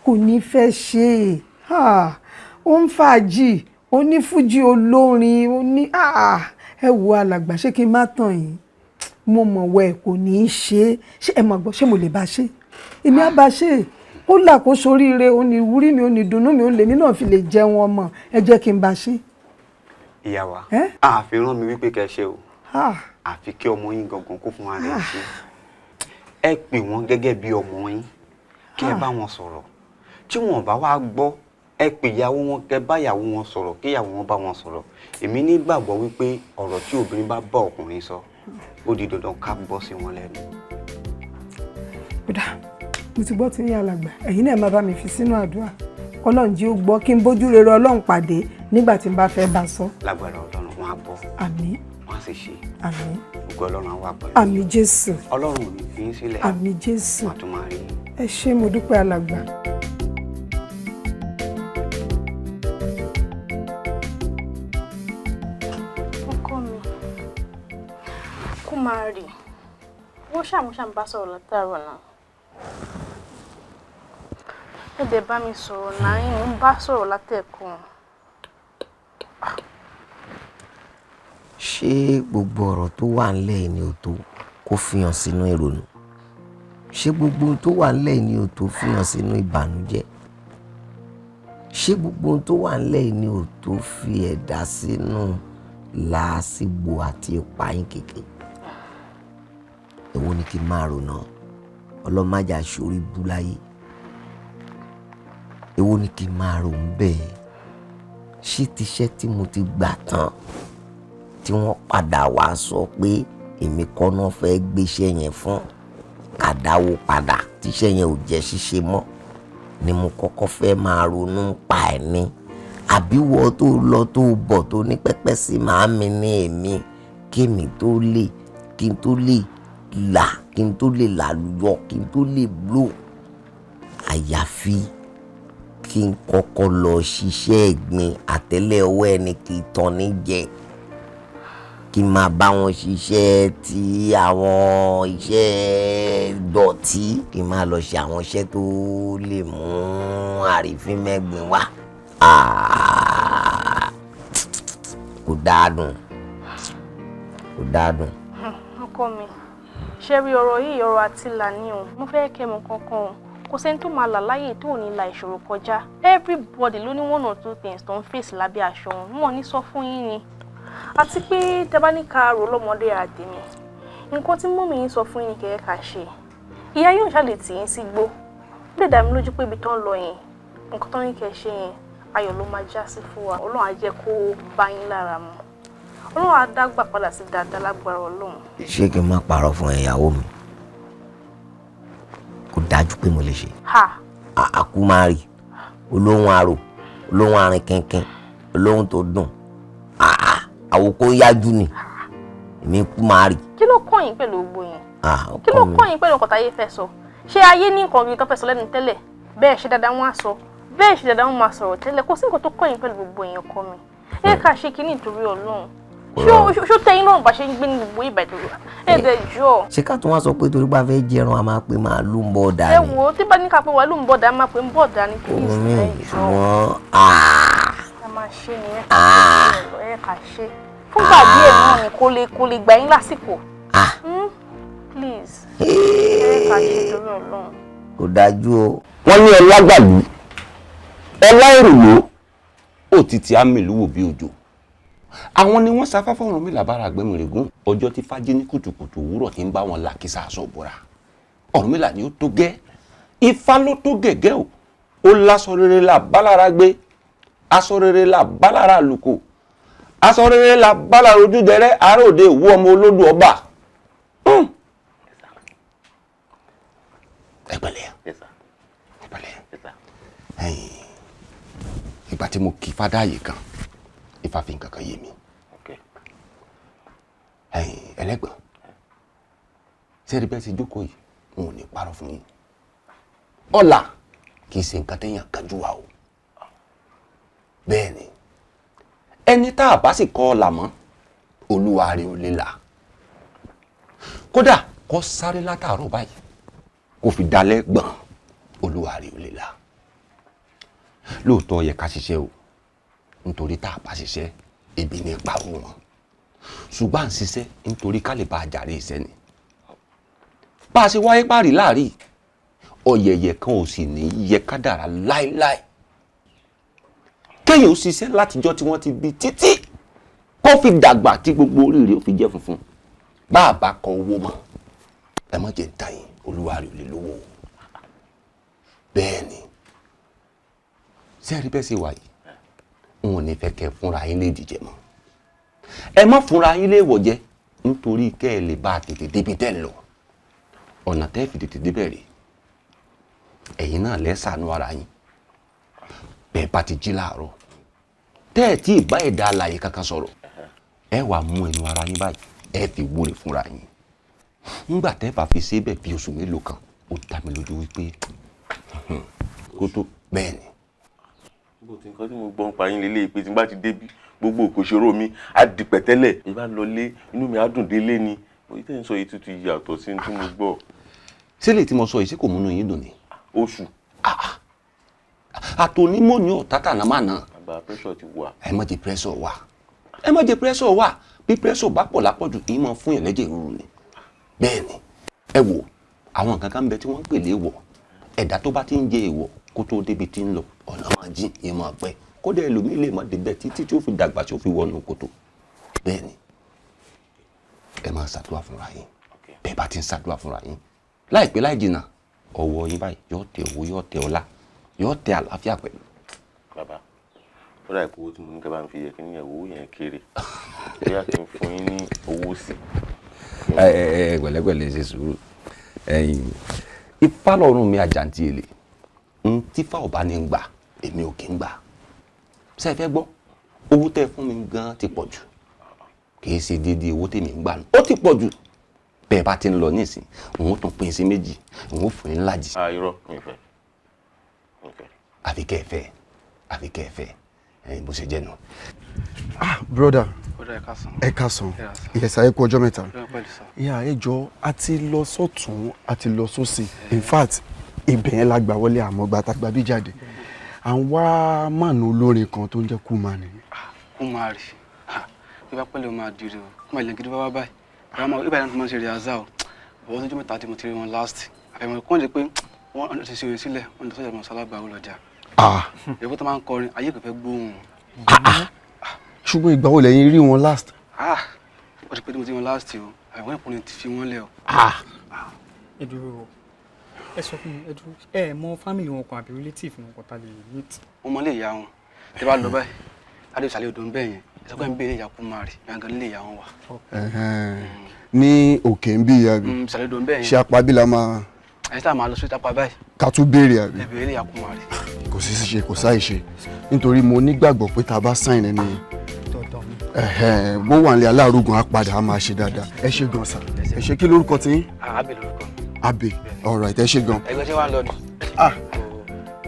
kò ní fẹ́ ṣe ó ń fàájì ó ní fújì olórin ó ní ẹ wo alàgbà ṣé kí n má tàn yín mo mọ̀ wọ ẹ̀ kò ní í ṣe ṣé ẹ mọ̀ gbọ́ ṣé mo lè bá ṣe èmi á bá ṣe ó là kó soríire ó ní ìwúrí mi ó ní ìdùnnú mi ó lèmi náà fi lè jẹun ọmọ ẹ jẹ́ kí n bá ṣe. ìyá wa àfi rán mi wípé kẹ́ ṣe o àfi kí ọmọ yín gangan kó fún wa rẹ̀ ṣe ẹ pè wọ́n gẹ́gẹ́ bí ọmọ yín kí ẹ bá wọn sọ̀rọ̀ tí wọn bá wá gbọ́ ẹ pè ìyàwó wọn kẹ́ bá ìyàwó wọn sọ̀rọ̀ kí ìyàwó wọn bá wọn sọ̀rọ̀ èmi nígbàgbọ́ wípé ọ̀rọ̀ tí obìnrin bá bá ọkùnrin sọ ó di dandan ká gbọ́ sí wọn lẹ́nu. kódà mo ti gbọ́ tí yín alàgbà ẹ̀yin náà máa bá mi fi sínú àdúrà ọlọ́run jí ó gbọ́ kí n bójú rere ọlọ́run pàdé nígbà tí n bá fẹ́ bá sọ. lágbára ọlọ́run wọn á bọ́. àmín. wọn á sì ṣe. àmín. gbogbo ọlọ́run á wà pẹ̀lú. àmín jésù. ọlọ́run ò ní fi yín sílẹ̀. àmín jésù. wọn á tún máa rí yín. ẹ ṣé mo dúpẹ́ alàgbà. ọkọ mi kó máa rì wọ́n ṣàmúṣàmú bá sọ̀rọ̀ látàárọ̀ náà ẹ̀dẹ̀ bá mi sọ̀rọ̀ náà yín mo ń bá sọ̀rọ̀ látẹ̀kùn. ṣé gbogbo ọ̀rọ̀ tó wà ńlẹ̀ ni ò tó kó fihàn sínú ìrònú ṣé gbogbo ohun tó wà ńlẹ̀ ni ò tó fihàn sínú ìbànújẹ́ ṣé gbogbo ohun tó wà ńlẹ̀ ni ò tó fi ẹ̀dá sínú làásìgbò àti ìpayín kékeré èwo ni kí n máa rò náà ọlọ́májà sórí bú láyé èwo ni kí n máa rò ń bẹ́ẹ̀ ṣé tiṣẹ́ tí mo ti gbà tán tí wọ́n padà wá sọ pé èmi kọ́ náà fẹ́ gbéṣẹ́ yẹn fún kàdáwó padà tíṣẹ́ yẹn ò jẹ́ ṣíṣe mọ́ ni mo kọ́kọ́ fẹ́ máa ronú pa ẹ̀ ní àbí wọ́n tó lọ tó bọ̀ tó ní pẹ́pẹ́ sí màámi ní èmi kémi tó lè kí n tó lè là kí n tó lè làlùyọ kí n tó lè bló àyàfi kí n kọ́kọ́ lọ ṣiṣẹ́ ẹ̀gbin àtẹ́lẹ̀ ọwọ́ ẹni kì í tán ní jẹ kí n máa bá wọn ṣiṣẹ́ tí àwọn iṣẹ́ dọ̀tí kí n máa lọ ṣe àwọn iṣẹ́ tó lè mú àrífín mẹ́gbin wá kò dáadùn kò dáadùn. ọkọ mi ṣe rí ọ̀rọ̀ yìí ọ̀rọ̀ àtìlà ni o mo fẹ́ kẹ́ mọ̀ kankan o kò sẹ́ni tó máa là láyè tó ò ní la ìṣòro kọjá everybody ló ní one or two things tó ń fèsì lábẹ́ aṣọ wọn ní sọ fún yín ni àti pé tẹ́ bá ní ká rò lọ́mọdé àdèmí nǹkan tí mọ́mì yín sọ fún yín kẹ́ ká ṣe ìyá yóò ṣàlè tì yín sí gbó ó lè dá mi lójú pé ibi tó ń lọ yẹn nǹkan tó ń kẹ́ ṣe yẹn ayọ̀ ló máa já sí fún wa ọlọ́run á jẹ́ kó bá yín lára mu ọlọ́run á dágbà padà sí dáadáa lágbára ọlọ́run. ṣé kí n má parọ́ fún ìyàwó mi kò dájú pé mo lè ṣe. àkúmárì olóhùn arò olóhùn arin kínkín olóhùn tó dùn àwòkọ́ yájú ni èmi kú máa rí. kí ló kọ́ yín pẹ̀lú gbogbo yẹn kí ló kọ́ yín pẹ̀lú nǹkan táyé fẹ́ sọ ṣé ayé ní nǹkan gidi tó fẹ́ sọ lẹ́nu tẹ́lẹ̀ bẹ́ẹ̀ ṣe dáadáa wọ́n á sọ bẹ́ẹ̀ ṣe dáadáa wọ́n máa sọ̀rọ̀ tẹ́lẹ̀ kò sí nǹkan tó kọ́ yín pẹ̀lú gbogbo yẹn kọ́ mi ẹ ká ṣe kí nítorí ọlọ́run ṣó tẹ́yìn lọ́rùn bá ṣe ń gbé ní gbogbo ìbà ìdòwò ẹ̀ẹ́dẹ̀ jọ. ṣé ká tún wá sọ pé torí bá fẹ́ jẹran a máa pe màálù ń bọ̀ dání. ẹ wò ó tí bá ní ká pé wàálù ń bọ̀ dání máa pè ń bọ̀ dání please ẹ jọ. ẹ máa ṣe nìyẹn ẹ ká ṣe fúngbà díẹ̀ náà ni kò lè gbà yín lásìkò. please ẹ ká ṣe torí ọlọ́run. kò dájú o. wọ́n ní ọlá gbàlú ọlá èròló òtítì àmìlúwò bí òjò àwọn ni wọ́n sáfáfá Ọ̀rúnmìlà bára gbẹ̀mìrègún ọjọ́ tí fájí ní kùtùkùtù òwúrọ̀ tí ń bá wọn là kí sàásọ̀ bọ́ra Ọ̀rúnmìlà ni ó tó gẹ́ Ifá ló tó gẹ̀gẹ́ o ó láṣọ rere là bálára gbé aṣọ rere là bálára lùkò aṣọ rere là bálára ojú dẹrẹ àròdè ìwú ọmọ olódù ọba ẹgbẹ̀lẹ̀ ìgbà tí mo kí fádáyé kan Ifá fi nǹkan kan yé mi ẹlẹ́gbọ̀n sẹ́rí bẹ́ẹ̀ ti jókòó yìí n ò ní parọ́ fún yín ọ̀la kì í ṣe nǹkan téèyàn kájú wa o bẹ́ẹ̀ ni ẹni tá a bá sì kọ́ ọ là mọ́ olúwa rẹ̀ ò lè là kódà kó sáré látàárọ̀ báyìí kó fi dalẹ̀ gbọ̀n olúwa rẹ̀ ò lè là lóòótọ́ yẹ ká ṣiṣẹ́ o nítorí tá a bá ṣiṣẹ́ ebi ní ipa wọn ṣùgbọ́n à ń ṣiṣẹ́ nítorí ká lè bá a jàre iṣẹ́ ni bá a ṣe wáyé párí láàrí ọ̀yẹ̀yẹ̀ kan ò sì ní yẹ kádàrá láéláé kéèyàn ó ṣiṣẹ́ látijọ́ tí wọ́n ti bí títí kó fi dàgbà tí gbogbo oríire ó fi jẹ́ funfun bá a bá kọ owó mọ́ ẹ má jẹ́ ń ta yín olúwa rẹ̀ ò lè lówó bẹ́ẹ̀ ni sẹ́ẹ̀rí bẹ́ẹ̀ sì wà yìí n ò ní fẹ́ kẹ́ fúnra yín lè dìjẹ́ mọ́ ẹ má fúnra yín lè wọ̀ jẹ́ nítorí kẹ́ ẹ lè bá a tètè débi tẹ́ lọ ọ̀nà tẹ́ fi tètè débẹ̀ rè ẹ̀yin náà lẹ́sàánú ara yín bẹ́ẹ̀ bá ti jí láàárọ̀ tẹ́ ẹ̀ tí ì bá ẹ̀dá alààyè kankan sọ̀rọ̀ ẹ wà mú ẹnu ara yín báyìí ẹ fi wúre fúnra yín nígbà tẹ́ bá fi ṣe bẹ́ẹ̀ bí oṣù mélòó kan ó dá mi lójú wípé kó tó bẹ́ẹ̀ ni. bó ti nǹkan tí mo gbọ́ ń pa yín lélẹ́yìí pé tí n bá ti débi gbogbo òkòṣòro mi á di pẹ̀tẹ́lẹ̀ bí bá lọ lé inú mi á dùn délé ni òyìn tẹ́ ń sọ yìí tuntun yàtọ̀ sí tí mo gbọ́. sílẹ̀ tí mo sọ yìí sí kò múnú yín dùn ni. oṣù. àtònímọ̀ ní ọ̀tátà náà máa ná. àgbà pressure ti wà. ẹ má jẹ́ pressure wà ẹ má jẹ́ pressure wà bí pressure bá pọ̀ lápọ̀jù kì í máa fún yẹn lẹ́jẹ̀ rúru ni. bẹ́ẹ̀ ni ẹ wò àwọn nǹkan kan bẹ tí wọ́n ń pè léèwọ̀ ẹ̀dá tó bá ti ń jẹ èèwọ̀ kó tó débi tí ń lọ ọ̀nà máa jìn yẹn máa pẹ́ kódà ẹlòmíì lè má débẹ̀ títí tí ó fi dàgbà tí ó fi wọnú kòtò bẹ́ẹ̀ ni ẹ máa ṣàdúrà fúnra yín bẹ́ẹ̀ bá ti ń ṣàdúrà fúnra yín láìpẹ́ láì jìnnà ọwọ́ yín báyìí yóò tẹ owó yóò tẹ ọlá yóò tẹ àlàáfíà pẹ̀lú. bàbá ó dà ìpowó tí mo ní kí a bá ń fi yẹ kí níyàwó yẹn kéré bóyá kí n fún yín ní owó sí. gbẹ̀lẹ́gbẹ̀lẹ́ ṣe sùúrù ifá lọ́rùn mi àjàntì èlé tífá ọba ní gbà èmi ò kí ń gbà ṣé ẹ fẹ́ gbọ́ owó tẹ́ fún mi gan ti pọ̀ jù kì í ṣe déédéé owó tèmi ń gbà nù ó ti pọ̀ jù bẹ́ẹ̀ bá ti ń lọ nísìn òun ó tún pín sí méjì òun ó fún yín lájì. irọ́ mi fẹ́. àfi kẹ́ ẹ fẹ́ bó ṣe jẹ́ nù. broda ẹ káàsán ìyẹ̀sà ẹ kú ọjọ́ mẹ́ta ìyá ẹ jọ a ti lọ sọ́tún a ti lọ sósì in fact ibẹ̀ yẹn la gbà wọlé àmọ́ gbàtàgbà bí jáde à ń wá màánù olórin kan tó ń jẹ́ Kúmárì. Kúmárì bí bá pẹ́lẹ́ o máa dìrì o Kúmárì lè gidi bá wá báyìí ìbáyìí náà tó máa ń ṣe rìhásà o bọ̀wọ́ tó jẹ́ mẹ́ta tí mo ti rí wọn last àfẹ́mọ̀ kọ́ ń jẹ́ pé wọ́n ti ṣe òye sílẹ̀ wọ́n ti sọ́jà mọ́ sálábà ó lọ́jà èkó tó máa ń kọrin ayé kò fẹ́ gbóhùn. ṣùgbọ́n ìgbà wo lẹ́yìn rí wọn last. ó ti pẹ́ tí mo ti rí wọn last o àwọn ìpínlẹ̀ ti fi wọ́n lẹ̀ o. ẹ dúró ẹ sọ fún mi ẹ dúró ẹ mọ family wọn kan àbí relative wọn kan tá lè meet. wọ́n mọ lè ya wọn tí bá lọ báyìí adé ìsàlẹ̀ odò ń bẹ̀ yẹn ẹ sọ pé ń bẹ ilé ìyá Kúmárì gangan lè ya wọn wà. ní òkè ń bí ìyá mi ìsàlẹ̀ odò ń bẹ̀ yẹn ṣe apá bí la máa. àyè tá a máa lọ sí ìtàpá báyìí. ká tún béèrè àbí. ẹ bẹ̀rẹ̀ ilé ìyá Kúmárì. kò sí ṣe kò sáì ṣe nítorí mo nígbàgbọ́ pé tá a bá sáìn ẹni bó wà ní aláàrógùn á padà á máa ṣe dáadáa ẹ ṣe gan sa ẹ ṣe kí lórúkọ tí yín. Abẹ́ lórúkọ. Abẹ́ alright ẹ ṣe gan. ẹgbẹ́ tí wàá lọ ni.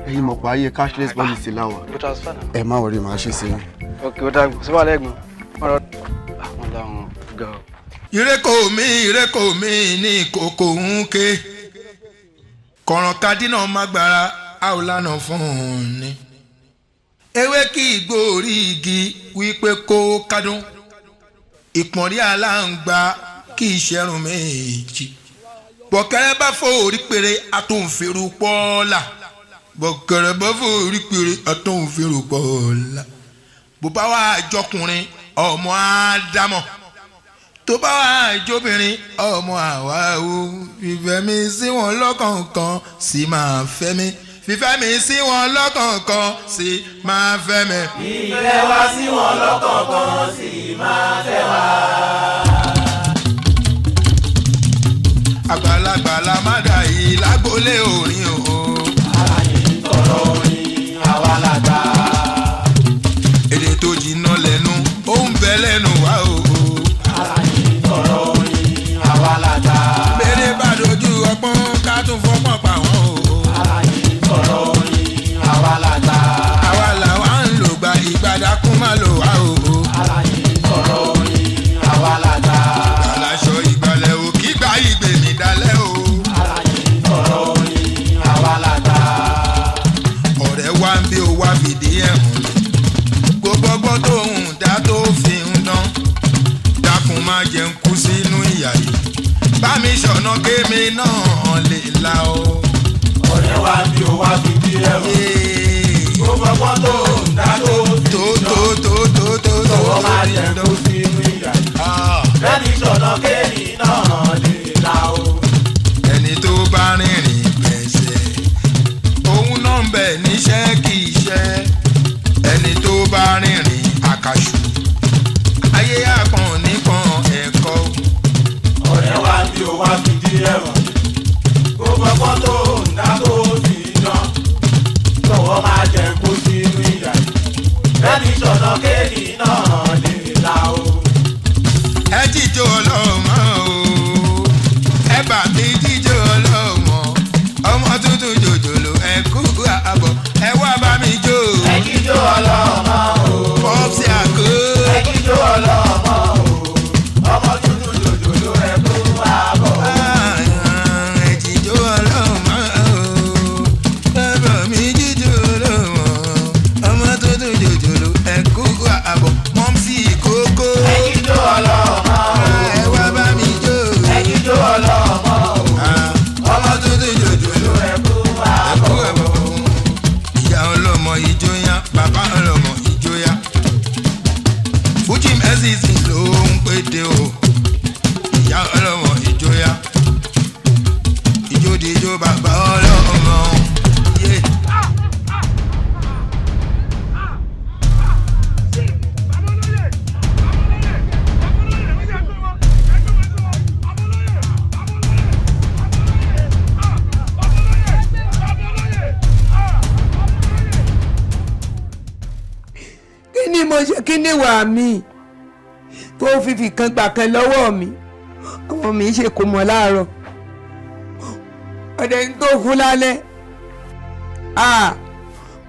ẹ̀yin mọ̀ pé ayé cashless policy láwà ẹ má wọrí màá ṣe sí i. ok ó dàgbà sí wàhálà ẹ̀gbọ́n wọn làwọn ga ọ. ìrẹ́kọ̀ mi ní kòkò ń ké kọ̀ràn kadínà má gbára a ò lànà fún un ni. ewé kí ìgbórí igi wípé kó kádùn ìpọ̀nrí aláǹgbá kí ìṣẹ́rùn méjì bọ̀kẹ́rẹ́ bá fòrí péré àtúnfèrú pọ́ọ́lá bọ̀kẹ́rẹ́ bá fòrí péré àtúnfèrú pọ́ọ́lá bó bá wà jọkùnrin ọmọ ádámọ̀ tó bá wà jóbìnrin ọmọ àwa o fífẹ́ mi sí wọn lọ́kọ̀ọ̀kan sì máa fẹ́ mi fífẹ́ mi sí wọn lọ́kọ̀ọ̀kan sì máa fẹ́ mi. ìfẹ́ wa sí wọn lọ́kọ̀ọ̀kan sì máa fẹ́ wa. àgbàlagbà la má dà yìí lágbólé orin o. aláyé ń tọrọ orin àwa làgbà. èdè tó jìnnà lẹ́nu ó ń bẹ lẹ́nu wa o. aláyé ń tọrọ orin àwa làgbà. bèrè bá dojú ọpọ́n ká tún fọpọ́n pa wọ́n o. aláyé ń tọrọ orin kémi náà lè la o. ọ̀rẹ́ wa bí o wá fi bí ẹ̀rọ. ó fọwọ́ tó ń dá tó tọwọ́ máa jẹ tó sí inú ìyá yìí. lẹ́ni sọ̀nà kémi náà lè la o. ẹni tó bá rìnrìn gbẹ̀sẹ̀ òun náà ń bẹ̀ níṣẹ́ kì í ṣe ẹni tó bá rìnrìn àkàṣù ayé àpọ̀n nìkan ẹ̀kọ́. ọ̀rẹ́ wa bí o wá fi bí ẹ̀rọ. ó fọwọ́ tó ń dá tó sí dán tọwọ́ máa jẹ kó sí inú ìyá yìí. lẹ́ni sọ̀nà kémi náà lè la o. ẹ jíjó ọlọ́mọ o ẹ bà mí jíjó ọlọ́mọ ọmọ tuntun jòjòló ẹ kú àbọ̀ ẹ wá bá mi jó. ẹ jíjó ọlọ́mọ o. pọ́psì àgó. ẹ jíjó ọlọ́mọ o. ọmọ tuntun jòjòló ẹ kú àbọ̀. ẹ jíjó ọlọ́mọ o ẹ bà mí jíjó ọlọ́mọ ọmọ tuntun jòjòló ẹ kú àbọ̀ mọ́mísì kókó. ẹ jíjó ọlọ́mọ o. ẹ wá bá mi jó. ẹ jíjó ọlọ́mọ o. ọmọ tuntun jòjòló ẹ kú àbọ̀. ìyá ọlọ́mọ ìjóyà bàbá ọlọ́mọ ìjóyà Fuji mẹ́sìsì ló ń pété o ìyá ọlọ́mọ ìjóyà ìjódìjó bàbá ọlọ́mọ. kí ni mo ṣe kí ni wà mí tó fífi kan gbà kan lọ́wọ́ mi ọmọ mi ṣe kò mọ̀ láàárọ̀ ọ̀dẹ̀ ń tó fún lálẹ́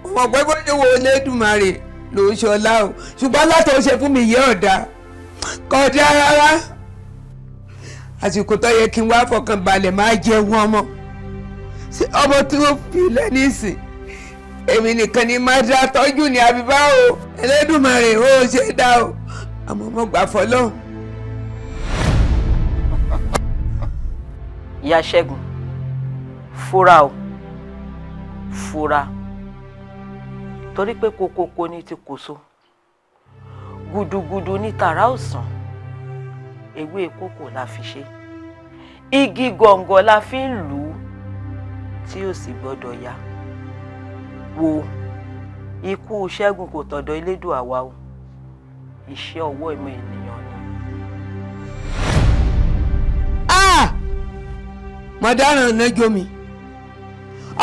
ọmọ pẹ́pẹ́ ní wo Olódùmarè ló ń ṣọlá o ṣùgbọ́n látọ̀ ṣe fún mi yẹ ọ̀dà kọjá rárá àsìkò tó yẹ kí n wá fọkàn balẹ̀ máa jẹun ọmọ tí wọ́n fi lẹ́ní ìsìn èmi nìkan ni máa dá tọ́jú ní àbíbá o Ẹlẹ́dùmarè ó ṣe dá o àmọ́ mo gbà fọlọ́hún. ìyá Ṣẹ́gun fura o fura torí pé kokoko ní ti kòso gudugudu ní tàrà ọ̀sán ewé kòkó la fi ṣe igi gọ̀ǹgọ̀ la fi ń lù ú tí ó sì gbọ́dọ̀ yá wo ikú Ṣẹ́gun kò tọ̀dọ̀ Elédùà wa o iṣẹ́ ọwọ́ ìmọ̀ ènìyàn ni. mọ̀dáràn nájọ́ mi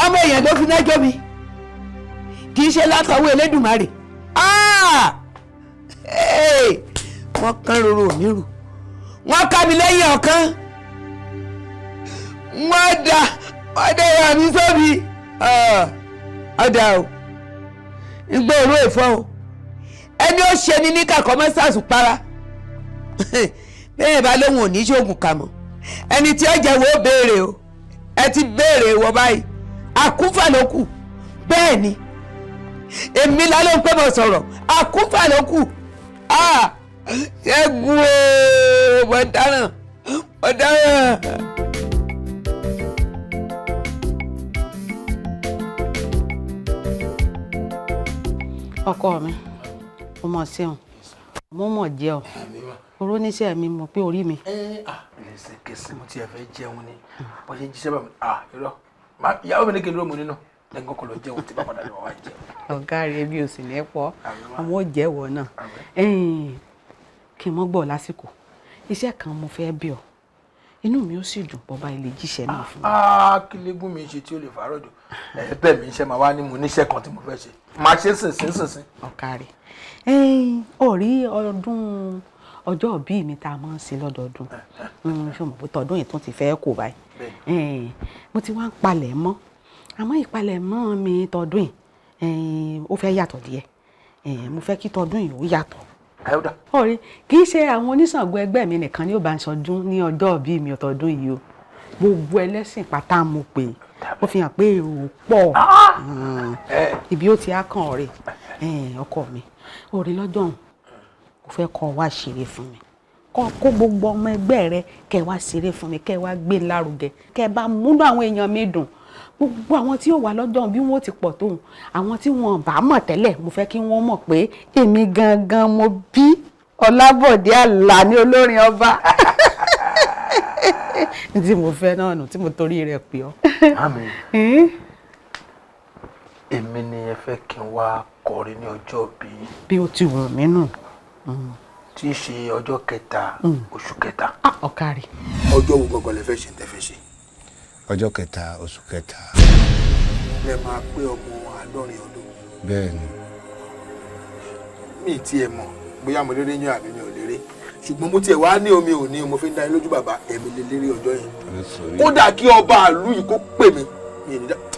ọmọ èèyàn ló fi nájọ́ mi kì í ṣe látọwọ́ Elédùmarè wọ́n kán roro mi rù wọ́n ká mi lẹ́yìn ọ̀kan wọ́n dá ìyá mi sóbi ọ̀dà o igbó òru èfọ́ o ẹni ó ṣe ni ní kàkọ́ mọ́sáàsù para bẹ́ẹ̀ bá lóhùn òní ṣoògùn kà mọ́ ẹni tí ó jẹ́ wo béèrè o ẹ ti béèrè wọ báyìí àkúfà ló kù bẹ́ẹ̀ ni èmi lálẹ́ ń pẹ́ mọ̀ sọ̀rọ̀ àkúfà ló kù Ṣẹ́gun o ọ̀daràn ọ̀daràn. ọkọ mi mo mọ̀ ṣeun mo mọ̀ jẹ́ ọ oró níṣẹ́ mi mọ̀ pé orí mi. lẹ́sẹ̀kẹsẹ̀ mo tiẹ̀ fẹ́ jẹun ni bó ṣe jíṣẹ́ bá mi irọ́ ìyàwó mi ní kí n dúró mu nínú lẹ́gbọ́n kò lọ jẹun tí bá padà lọ wá jẹun. ọ̀gá rẹ̀ bí o sì ní pọ̀ àwọn ò jẹ́wọ́ náà kí n mọ́ gbọ́ lásìkò iṣẹ́ kan mo fẹ́ bí ọ inú mi ó sì dùn bọ́ bá ilé jíṣẹ́ náà fún mi. kí légún mi ṣe tí ó lè fàárọ̀ jù bẹ́ẹ̀ mi iṣẹ́ máa wá ní mo níṣẹ́ kan tí mo fẹ́ ṣe máa ṣe sìnsìn. ọ̀gá rẹ̀ ọ̀rí ọdún ọjọ́ òbí mi tá a máa ń ṣe lọ́dọọdún ṣé mo pé tọdún yìí tún ti fẹ́ kó báyìí mo ti wá ń palẹ̀ mọ́ àmọ́ ìpalẹ̀ mọ́ mi tọdún yìí ó fẹ́ yàtọ̀ díẹ̀ mo fẹ́ kí tọdún yìí ó yàtọ̀. ọ̀rẹ́ kì í ṣe àwọn oníṣàngó ẹgbẹ́ mi nìkan ni ó bá ń ṣọdún ní ọjọ́ òbí mi ọ̀tọ̀ọdún yìí o gbogbo ẹlẹ́sìn pátá mo pè ó fi hàn pé èrò pọ̀ ibi ó ti á kàn ọ̀rẹ́ ọkọ mi ọ̀rẹ́ lọ́jọ́ òun kò fẹ́ kọ́ wá ṣeré fún mi kó gbogbo ọmọ ẹgbẹ́ rẹ kẹ́ wá ṣeré fún mi kẹ́ wá gbé lárugẹ kẹ́ bá múnú àwọn èèyàn mi dùn gbogbo àwọn tí ó wà lọ́jọ́ bí wọ́n ti pọ̀ tóun àwọn tí wọ́n bá mọ̀ tẹ́lẹ̀ mo fẹ́ kí wọ́n mọ̀ pé èmi gangan mo bí Ọlábọ̀dé Àlàní olórin ọba tí mo fẹ́ náà nù tí mo torí rẹ̀ pè ọ́. Àmín. Èmi ni ẹ fẹ́ kí n wá kọrin ní ọjọ́ bí ó ti wù mí nù. Tí í ṣe ọjọ́ 3 oṣù 3. Ọ̀kàrí. Ọjọ́ wo gangan lẹ fẹ́ ṣe tẹ́ fẹ́ ṣe? Ọjọ́ 3 oṣù 3. Lẹ máa pé ọmọ 50 ọdún. Bẹ́ẹ̀ni. Mi ti ẹ̀ mọ̀ bóyá mo lérè yín àbí mi ò lérè ṣùgbọ́n mo tiẹ̀ wá ní omi ò ní mo fi ń dá yín lójú bàbá ẹ̀mí lè lérè ọjọ́ yẹn. Kódà kí ọba àlú yìí kó pè mí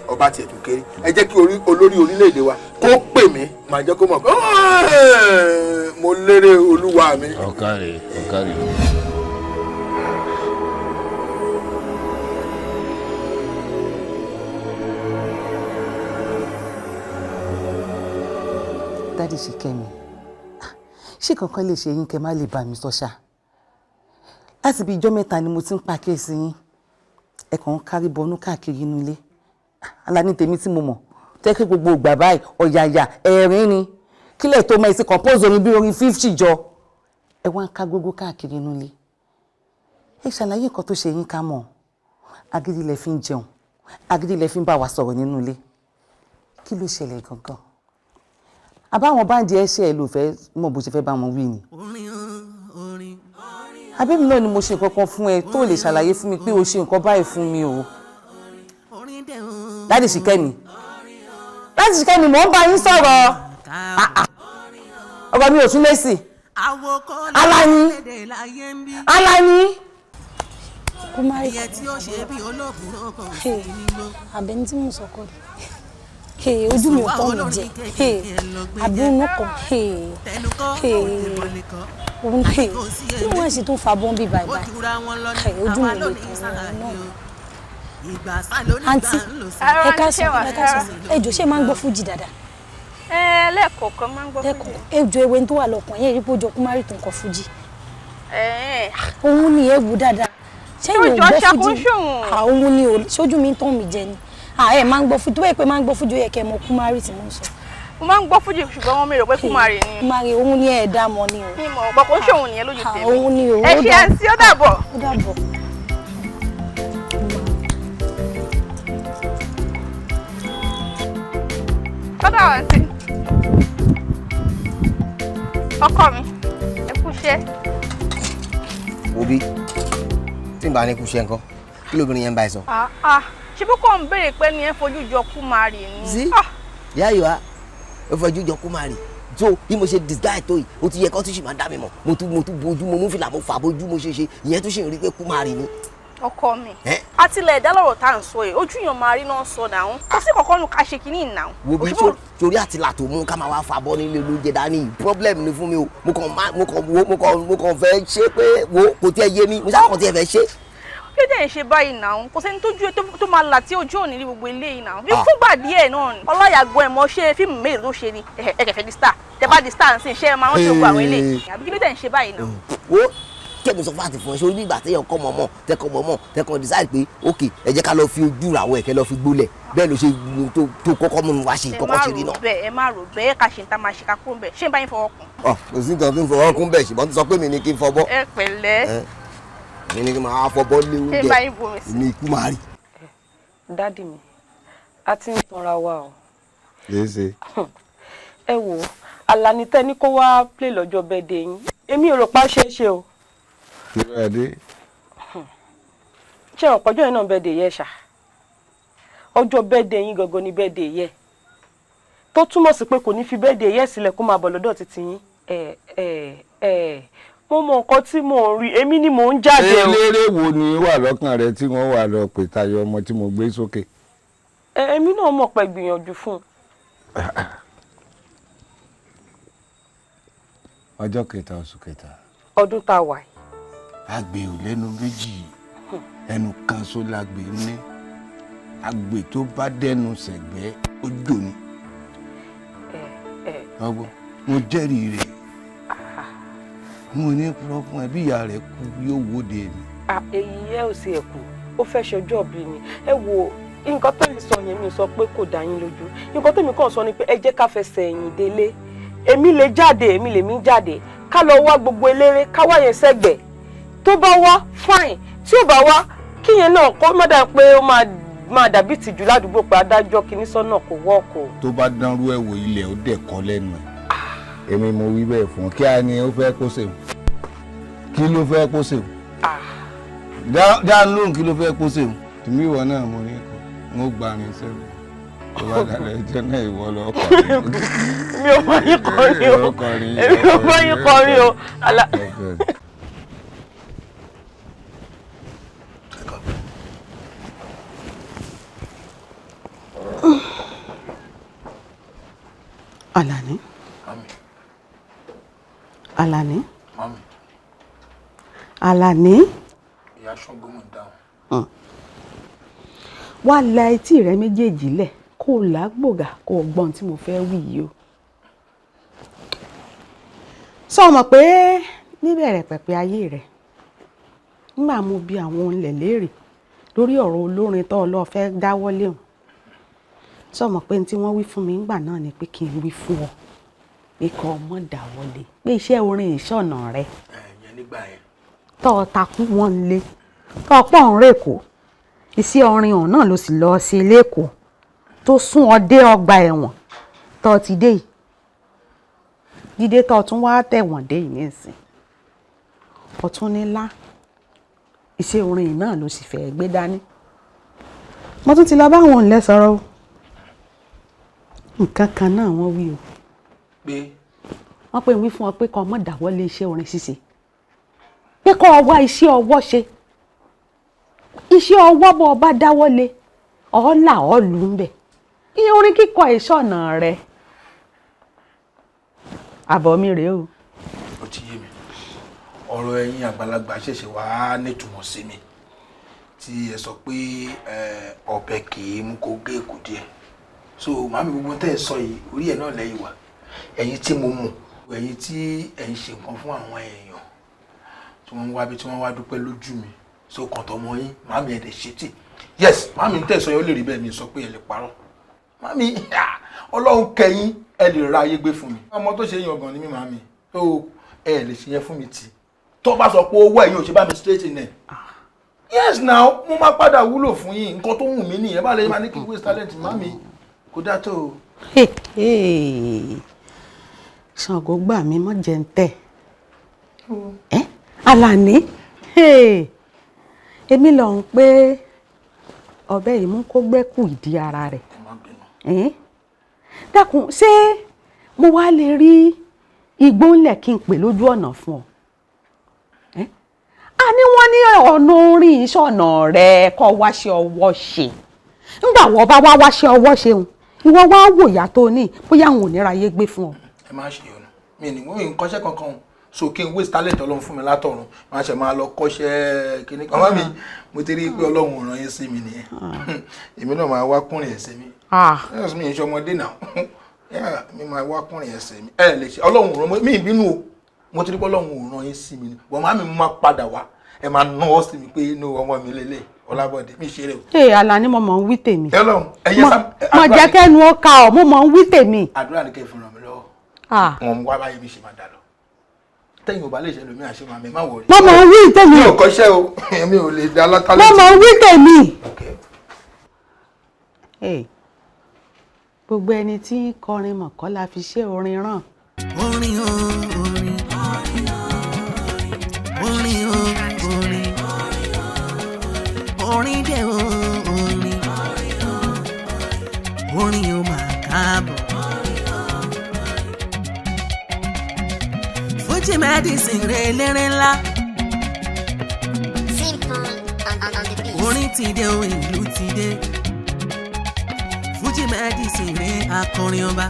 ọba tiẹ̀ tún kéré ẹ jẹ́ kí olórí orílẹ̀-èdè wa kó pè mí màá jẹ́ kó mọ̀ pé mo lérè olúwa mi. Ọ̀kàrí ọ̀kàrí. Dádì Ṣìkẹ́mi ṣé kankan lè ṣe yín kẹ́ má lè bá mi sọ ṣá láti bí ijọ́ mẹ́ta ni mo ti ń pàkíyèsí yín ẹ kàn ń kárí bọnú káàkiri inú ilé Àlàní tèmi tí mo mọ̀ tẹ́ kí gbogbo ìgbà báyìí ọ̀yàyà ẹ̀rín ni kílẹ̀ tó mọ èsì compose orin bí orin 50 jọ ẹ wá ń ká gbogbo káàkiri inú ilé ẹ ṣàlàyé nǹkan tó ṣe yín ká mọ̀ agídí lẹ fi ń jẹun agídí lẹ fi ń bá wa sọ̀rọ̀ nínú ilé kí ló ṣẹlẹ̀ gangan àbáwọn báńdì ẹṣẹ ẹ ló fẹ́ mọ̀ bó ṣe fẹ́ bá wọn wí ni abẹ́mi náà ni mo ṣe nǹkan kan fún ẹ tó lè ṣàlàyé fún mi pé o ṣe nǹkan báyìí fún mi o Dádì Ṣìkẹ́mi mò ń bá yín sọ̀rọ̀ ọ̀rọ̀ mi ò tún lésì Àlàní kó má rí Àbẹ̀ní tí mo sọ kọ́ ni ojú mi ò tọ́ mi jẹ àbúrò kan òun kí wọ́n ṣe tó fa bọ́m̀bì báyìí ojú mi lè tọ́ náà. Àǹtí ẹ káàsán ẹ jọ̀ọ́ ṣé máa ń gbọ́ fújì dáadáa. Lẹ́ẹ̀kọ̀ọ̀kan máa ń gbọ́ fújì. ẹ jọ̀ọ́ ewé tó wà lọ́kàn yẹn rí pé ó jọ Kúmárì tó ń kọ fújì. òun ni ẹ wù dáadáa ṣẹ́yìn ò gbọ́ fújì òun ni ṣojú mi ń tán mi jẹ ni ẹ máa ń gbọ́ fújì tó bẹ́ẹ̀ pé máa ń gbọ́ fújì ó yẹ kẹ́ ẹ mọ Kúmárì tí mo ń sọ. Mo máa ń gbọ́ fújì ṣùgbọ́n wọ́n mi rò pé Kúmárì ni. Kúmárì òun ni ẹ dá mọ ni o. mi mọ̀ ọ̀gbọ́n kò ń ṣòun nìyẹn lójú tèmi. òun ni o. ẹ ṣe àǹtí ó dàbọ̀. ó dàbọ̀. Kọ́dà àǹtí. Ọkọ mi, ẹ kú iṣẹ́. Obi, tí n bá ní kú iṣẹ́ nǹkan, kí lóbìnrin yẹn ń bá ẹ sọ? Ṣé bí kò ń béèrè pé ni ẹ fojú jọ Kúmárì ni? Sí, ìyá yìí wá, ó fojú jọ Kúmárì. So bí mo ṣe disguise tó yìí, ó ti yẹ kó tún ṣì máa dá mi mọ̀. Mo tún bojú, mo mú fìlà, mo fà bojú, mo ṣe ìyẹn tún ṣì ń rí pé Kúmárì ni. Ọkọ mi àtìlẹ̀ ẹ̀dá lọ́rọ̀ tá à ń sọ yìí ojú yàn máa rí náà sọ náà kò sí kankan nù ká ṣe kínní ìnáwó. Wo bí torí àtìlà tó mú ká máa wá fa bọ́ nílé ló jẹ dání problem ni fún mi o mo kàn fẹ́ ṣe pé wo kò tiẹ̀ yé mi mo ṣáà kàn tiẹ̀ fẹ́ ṣe. kí tẹ̀ ń ṣe báyìí náà kò sẹ́ni tó máa là tí ojú òní rí gbogbo eléyìí náà bí fúngbà díẹ̀ náà ni Ọláyàgbọ́n ẹ̀ mọ́ ṣe fíìmù mélòó ló ṣe ni ẹ̀kẹ̀fẹ̀ di star tẹ bá di star ǹsìn ṣe é máa ń ṣe gbogbo àwọn eléyìí àbí kí ló tẹ̀ ń ṣe báyìí náà. Kẹ́mi sọ fún àti fún ẹ ṣe orí bí ìgbà téèyàn kọ́ mọ̀mọ́ tẹ́kọ̀ decide pé ok ẹ jẹ́ ká lọ fi ojú ra àwọn ẹ̀kẹ́ lọ fi gbólẹ̀ bẹ́ẹ̀ ló ṣe tó kọ́kọ́ mú mi wá ṣe kọ́kọ́ ṣe rí náà. ẹ má rò bẹ́ẹ̀ ká ṣe ń ta máa ṣe ká kúrò bẹ́ẹ̀ ṣé ń bá yín fọwọ́ kún. Kò sí nǹkan tó ń fọwọ́ kún bẹ́ẹ̀ ṣùgbọ́n tó sọ pé mi ni kí n fọbọ́. Ẹ pẹ̀lẹ́. Mi ni kí n máa fọbọ́ lé ṣé ń bá yín bomi sí. ní Kúmárì. Dádì mi a ti ń tanra wa o. ẹ wo Àlàní tẹ́ ní kó wá play lọ́jọ́ birthday yín èmi ò rò pa ṣeé ṣe o. Ṣé ọ̀pọ̀jọ́ yẹn náà birthday yẹ ṣá ọjọ́ birthday yín gangan ni birthday yẹ tó túmọ̀ sí pé kò ní fi birthday yẹ sílẹ̀ kó máa bọ̀ lọ́dọ̀ títí yín mo mọ nǹkan tí mò ń rí èmi ni mò ń jáde o. eléré wo ni wà lọ́kàn rẹ tí wọ́n wà lọ pè tayọ ọmọ tí mo gbé sókè. èmi náà mọ̀ pé gbìyànjú fún un. ọjọ́ 3 oṣù 3. ọdún tá a wà yìí. àgbè ò lẹ́nu méjì ẹnu kan ṣó lágbè ní àgbè tó bá dẹnu sẹ̀gbẹ́ ó jò ní. ọgbọ́n mo jẹ́rìí rẹ̀ mo ní purọ́ fún ẹ bí ìyá rẹ̀ kú yóò wóde mi. èyí ẹ ò sí ẹ̀kú ó fẹ́ ṣọjọ́ bí ni ẹ wo nǹkan tó ń sọ yẹn mi sọ pé kò dá yín lójú nǹkan tèmi kàn sọ ni pé ẹ jẹ́ ká fẹsẹ̀ ẹ̀yìn délé èmi lè jáde èmi lèmi jáde ká lọ wá gbogbo eléré ká wá yẹn sẹ́gbẹ̀ẹ́ tó bá wá fine tí ò bá wá kíyẹn náà kó má dà pé ó máa dàbí tìjú ládùúgbò pé adájọ́ kìíní sọ́nà kò wọ́ọ̀kù. tó bá dánrú ẹ̀ wò ilẹ̀ ó dẹ̀ kọ́ lẹ́nu ẹ̀ èmi mo wí bẹ́ẹ̀ fún ọ kí á ní ó fẹ́ kó sèw kí ló fẹ́ kó sèw dá lóhùn kí ló fẹ́ kó sèw tìmí ìwọ náà mo ní kọ mo gbà ní sẹ́wọ̀n tó bá dàlẹ́ ẹjọ́ náà ìwọ lọ kọrin. mi ò bá yín kọrin o èmi ò bá yín kọrin o. Alani. Alani. Mami. Alani. Ìyá Ṣàngó mọ̀ dáhùn. Wá la etí rẹ méjèèjì lẹ̀ kó o lágbògà kó o gbọ́n tí mo fẹ́ wí yìí o. Sọ mọ̀ pé níbẹ̀rẹ̀ pẹ̀pẹ̀ ayé rẹ̀ nígbà mo bi àwọn olè léèrè lórí ọ̀rọ̀ olórin tó lọ fẹ́ dáwọ́lé hàn. Sọ mọ̀ pé tí wọ́n wí fún mi nígbà náà ni pé kí n wí fún ọ pé kó ọmọ dáwọ́lé pé iṣẹ́ orin ìṣọ̀nà rẹ nígbà yẹn tọ́ takú wọn lé tọ́ pọ̀ ń rèkó iṣẹ́ orin ọ̀hún náà ló sì lọ sí lẹ́kọ̀ọ́ tó sún ọ dé ọgbà ẹ̀wọ̀n tọ́ ti dé yìí dídé tọ́ tún wá tẹ̀wọ̀n dé yìí nísìn ọ̀tún nílá iṣẹ́ orin náà ló sì fẹ́ gbé dání mo tún ti lọ báwọn òǹlẹ̀ sọ̀rọ̀ o nǹkan kan náà wọ́n wí o pé wọ́n pè wí fún ọ pé kó ọmọ dáwọ́lé iṣẹ́ orin ṣíṣe pé kó o wá iṣẹ́ ọwọ́ ṣe iṣẹ́ ọwọ́ bọ́ ọ bá dáwọ́lé ọ̀ọ́là ọ̀ọ́lù ń bẹ̀ iye orin kíkọ ìṣọ̀nà rẹ àbọ̀ mi rèé o. ó ti yé mi ọ̀rọ̀ ẹ̀yin àgbàlagbà ṣẹ̀ṣẹ̀ wá nítumọ̀ sí mi tí ẹ sọ pé ọ̀bẹ kì í mú kó gé èkó díẹ̀ so màmí gbogbo tẹ́ ẹ sọ yìí orí ẹ̀ náà lẹ́yìn wá ẹ̀yin tí mo mọ̀ ẹ̀yin tí ẹ̀ ń ṣe nǹkan fún àwọn èèyàn tí wọ́n ń wá bí tí wọ́n wá dúpẹ́ lójú mi so kàn tọ́ mọ́ yín màmí ẹ̀ lè ṣe tì yes màmí tẹ́ ẹ sọ yẹn ó lè rí bẹ́ẹ̀ mi sọ pé ẹ lè parọ́ màmí ọlọ́run kẹyìn ẹ lè ra ayé gbé fún mi ọmọ tó ṣe yan gan ni mí màmí tó ẹ lè ṣe yẹn fún mi tì tó bá sọ pé owó ẹ̀yin ò ṣe bá mi straight in ẹ̀ yes now mo máa padà wúlò fún yín nǹkan tó wù mí nìyẹn bá lè máa ní kí waste talent màmí kò dá tó o. Ṣàngó gbà mí mọ́ jẹ́ ń tẹ̀ Àlàní èmi lọ ń pé ọ̀bẹ yìí mú kó gbẹ́kù ìdí ara rẹ̀ dákun ṣé mo wá lè rí igbó ńlẹ̀ kí n pè lójú ọ̀nà fún ọ a ní wọ́n ní ọ̀nà orin ìṣọ̀nà rẹ̀ kọ́ wáṣẹ́ ọwọ́ ṣe nígbà wọ́n bá wá wáṣẹ́ ọwọ́ ṣeun ìwọ wá wò ìyá tó ní bóyá àwọn ò ní ráyé gbé fún ọ. ẹ má ṣe ọ̀nà mi ní wọ́n ń kọ́ṣẹ́ kankan so kí n waste talent ọlọ́run fún mi látọ̀run máa ṣe máa lọ kọ́ṣẹ́ kíní kan mami mo ti rí i pé ọlọ́run ò ràn yín sí mi nìyẹn èmi náà máa wá kúnrin ẹ̀sẹ̀ mi ẹ̀sìn mi ìṣe ọmọdé náà mi máa wá kúnrin ẹ̀sẹ̀ mi ẹ̀ lè ṣe ọlọ́run ò ràn mí ìbínú o mo ti rí pé ọlọ́run ò ràn yín sí mi ni bọ̀ màmí mo máa padà wá ẹ máa náwó sí mi pé inú ọmọ mi lélẹ̀ Ọlábọ̀dé mi ṣeré o. Àlàní mo mọ̀ ń wí tèmi. Ọlọ́run ẹ̀yẹ sá. mo jẹ́ kẹ́nu ó ka ọ̀ mo mọ̀ ń wí tèmi. àdúrà ni kẹ́ fi ràn mí lọ́wọ́. wọn wá báyìí mi ṣe máa dà lọ. tẹ́yìn ò bá lè ṣe lómi àṣẹ máa mi má wọrí. mo mọ̀ ń wí tèmi. mi ò kọ́ṣẹ́ o mi ò lè da látàlẹ́. mo mọ̀ ń wí tèmi. gbogbo ẹni tí kọrin mọ̀kọ́ la fi ṣe orin ràn. orin o orin orin o orin orin dé o orin orin o máa káàbọ̀. Fuji medicine rẹ̀ eléré ńlá. orin ti dé o ìlú ti dé. Fuji medicine rẹ̀ akọrin ọba.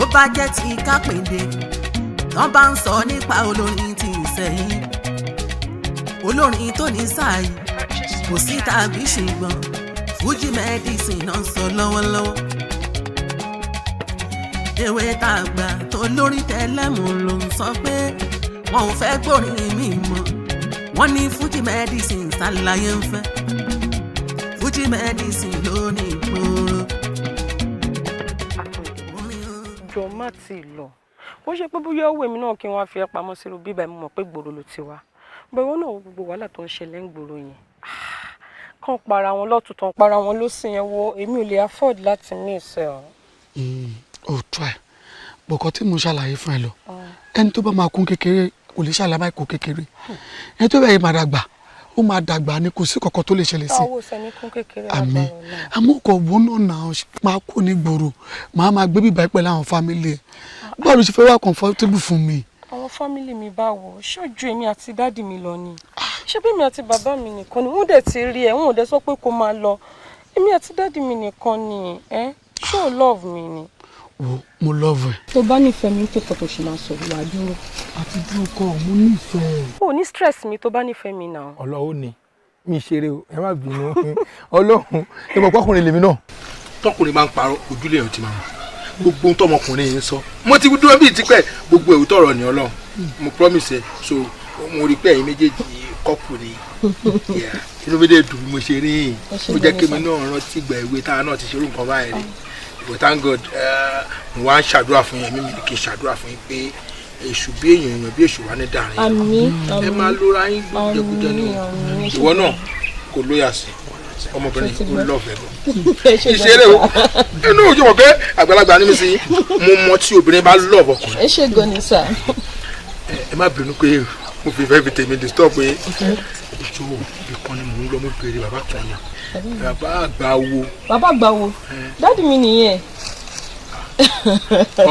tó bá jẹ́ ti kápẹ́ndé tán bá ń sọ nípa olórin ti ìsẹ̀yìn olórin tó ní sáàyè kò sí tàbí ṣùgbọ́n Fuji medicine náà ń sọ lọ́wọ́lọ́wọ́ tewé tàgbà tó lórí tẹlẹ́mù ló ń sọ pé wọn ò fẹ́ gbórin mi mọ́ wọ́n ní Fuji medicine ṣàlàyé ń fẹ́ Fuji medicine ló ní ìgboro. jọ má ti lọ ó ṣe pé bóyá owó èmi náà kí n wá fi ẹ pamọ́ sí bíbá mi mọ̀ pé gbòòrò ló ti wá bẹ́ẹ̀ wọ́n náà gbogbo wàhálà tó ń ṣẹlẹ̀ ń gbòòrò yẹn kàn para wọn lọ́tún tán para wọn ló sì yẹn wo èmi ò lè afford láti ní ìṣe ọ. ó try bọ̀kọ́ tí mo ṣàlàyé fún ẹ lọ ẹni tó bá máa kún kékeré kò lè ṣàlàyé kó kékeré ẹni tó bẹ̀rẹ̀ máa dàgbà ó máa dàgbà ni kò sí kankan tó lè ṣẹlẹ̀ sí. owó sẹ́ni kún kékeré àmín àmọ́ kò wọ́n náà máa kó ní gbòòrò máa gbé bíbá pẹ̀lú àwọn fámílì ẹ̀ báwo ló ṣe fẹ́ wá comfortable fún mi. àwọn fámílì mi báwo ṣojú èmi àti dáàdì mi lọ ni ṣé bí mi àti bàbá mi nìkan ni wọ́n dẹ̀ ti rí ẹ̀ wọ́n ò dẹ̀ sọ pé kó máa lọ èmi àti dáàdì mi nìkan ni ṣé o love mi ni. wo mo love ẹ. tó bá nífẹ̀ẹ́ mi tó kọ́ tó ṣe máa sọ̀rọ̀ wá dúró. àti dúró kọ́ mo nífẹ̀ẹ́. o ní stress mi tó bá nífẹ̀ẹ́ mi náà. ọlọ́run ni mi ṣeré o ẹ má bínú ọlọ́run ẹ mọ̀ pọ́kùnrin lèmi náà. tọkùnrin máa ń parọ́ ojúlé ẹ̀ ti máa mọ̀ gbogbo ohun tọmọkùnrin yìí ń sọ mo ti dúró bíi tipẹ́ gbogbo ẹ̀wù tọrọ ní ọlọ́run mo promise ẹ so mo rí pé ẹ̀yin méjèèjì kọ́pù ni inú mi dé dùn bí mo ṣe rí yìí ó jẹ́ kí mi náà rántí ìgbà ìwé táwọn náà ti ṣerú nǹkan báyìí rí but thank God mo wá ń ṣàdúrà fún yín mímí kì í ṣàdúrà fún yín pé èṣù bí èèyàn bí èṣù wà ní dàrin àmín ẹ máa lóra yín jẹkújẹ ní ìwọ náà kò lóyà sí ọmọbìnrin kò lọ́ọ̀fẹ́ gan ìṣeré o inú ojú mọ̀ pé àgbàlagbà ní mi sí mo mọ tí obìnrin bá lọ́ọ̀bù ọkùnrin. ẹ ṣe gan ni sà. ẹ má bínú pé mo fi fẹ́ fi tèmi disturb pé ìjọ ìkan ni mò ń lọ mú pèrè bàbá kan yẹn bàbá àgbà wo. bàbá àgbà wo dáàdì mi nìyẹn.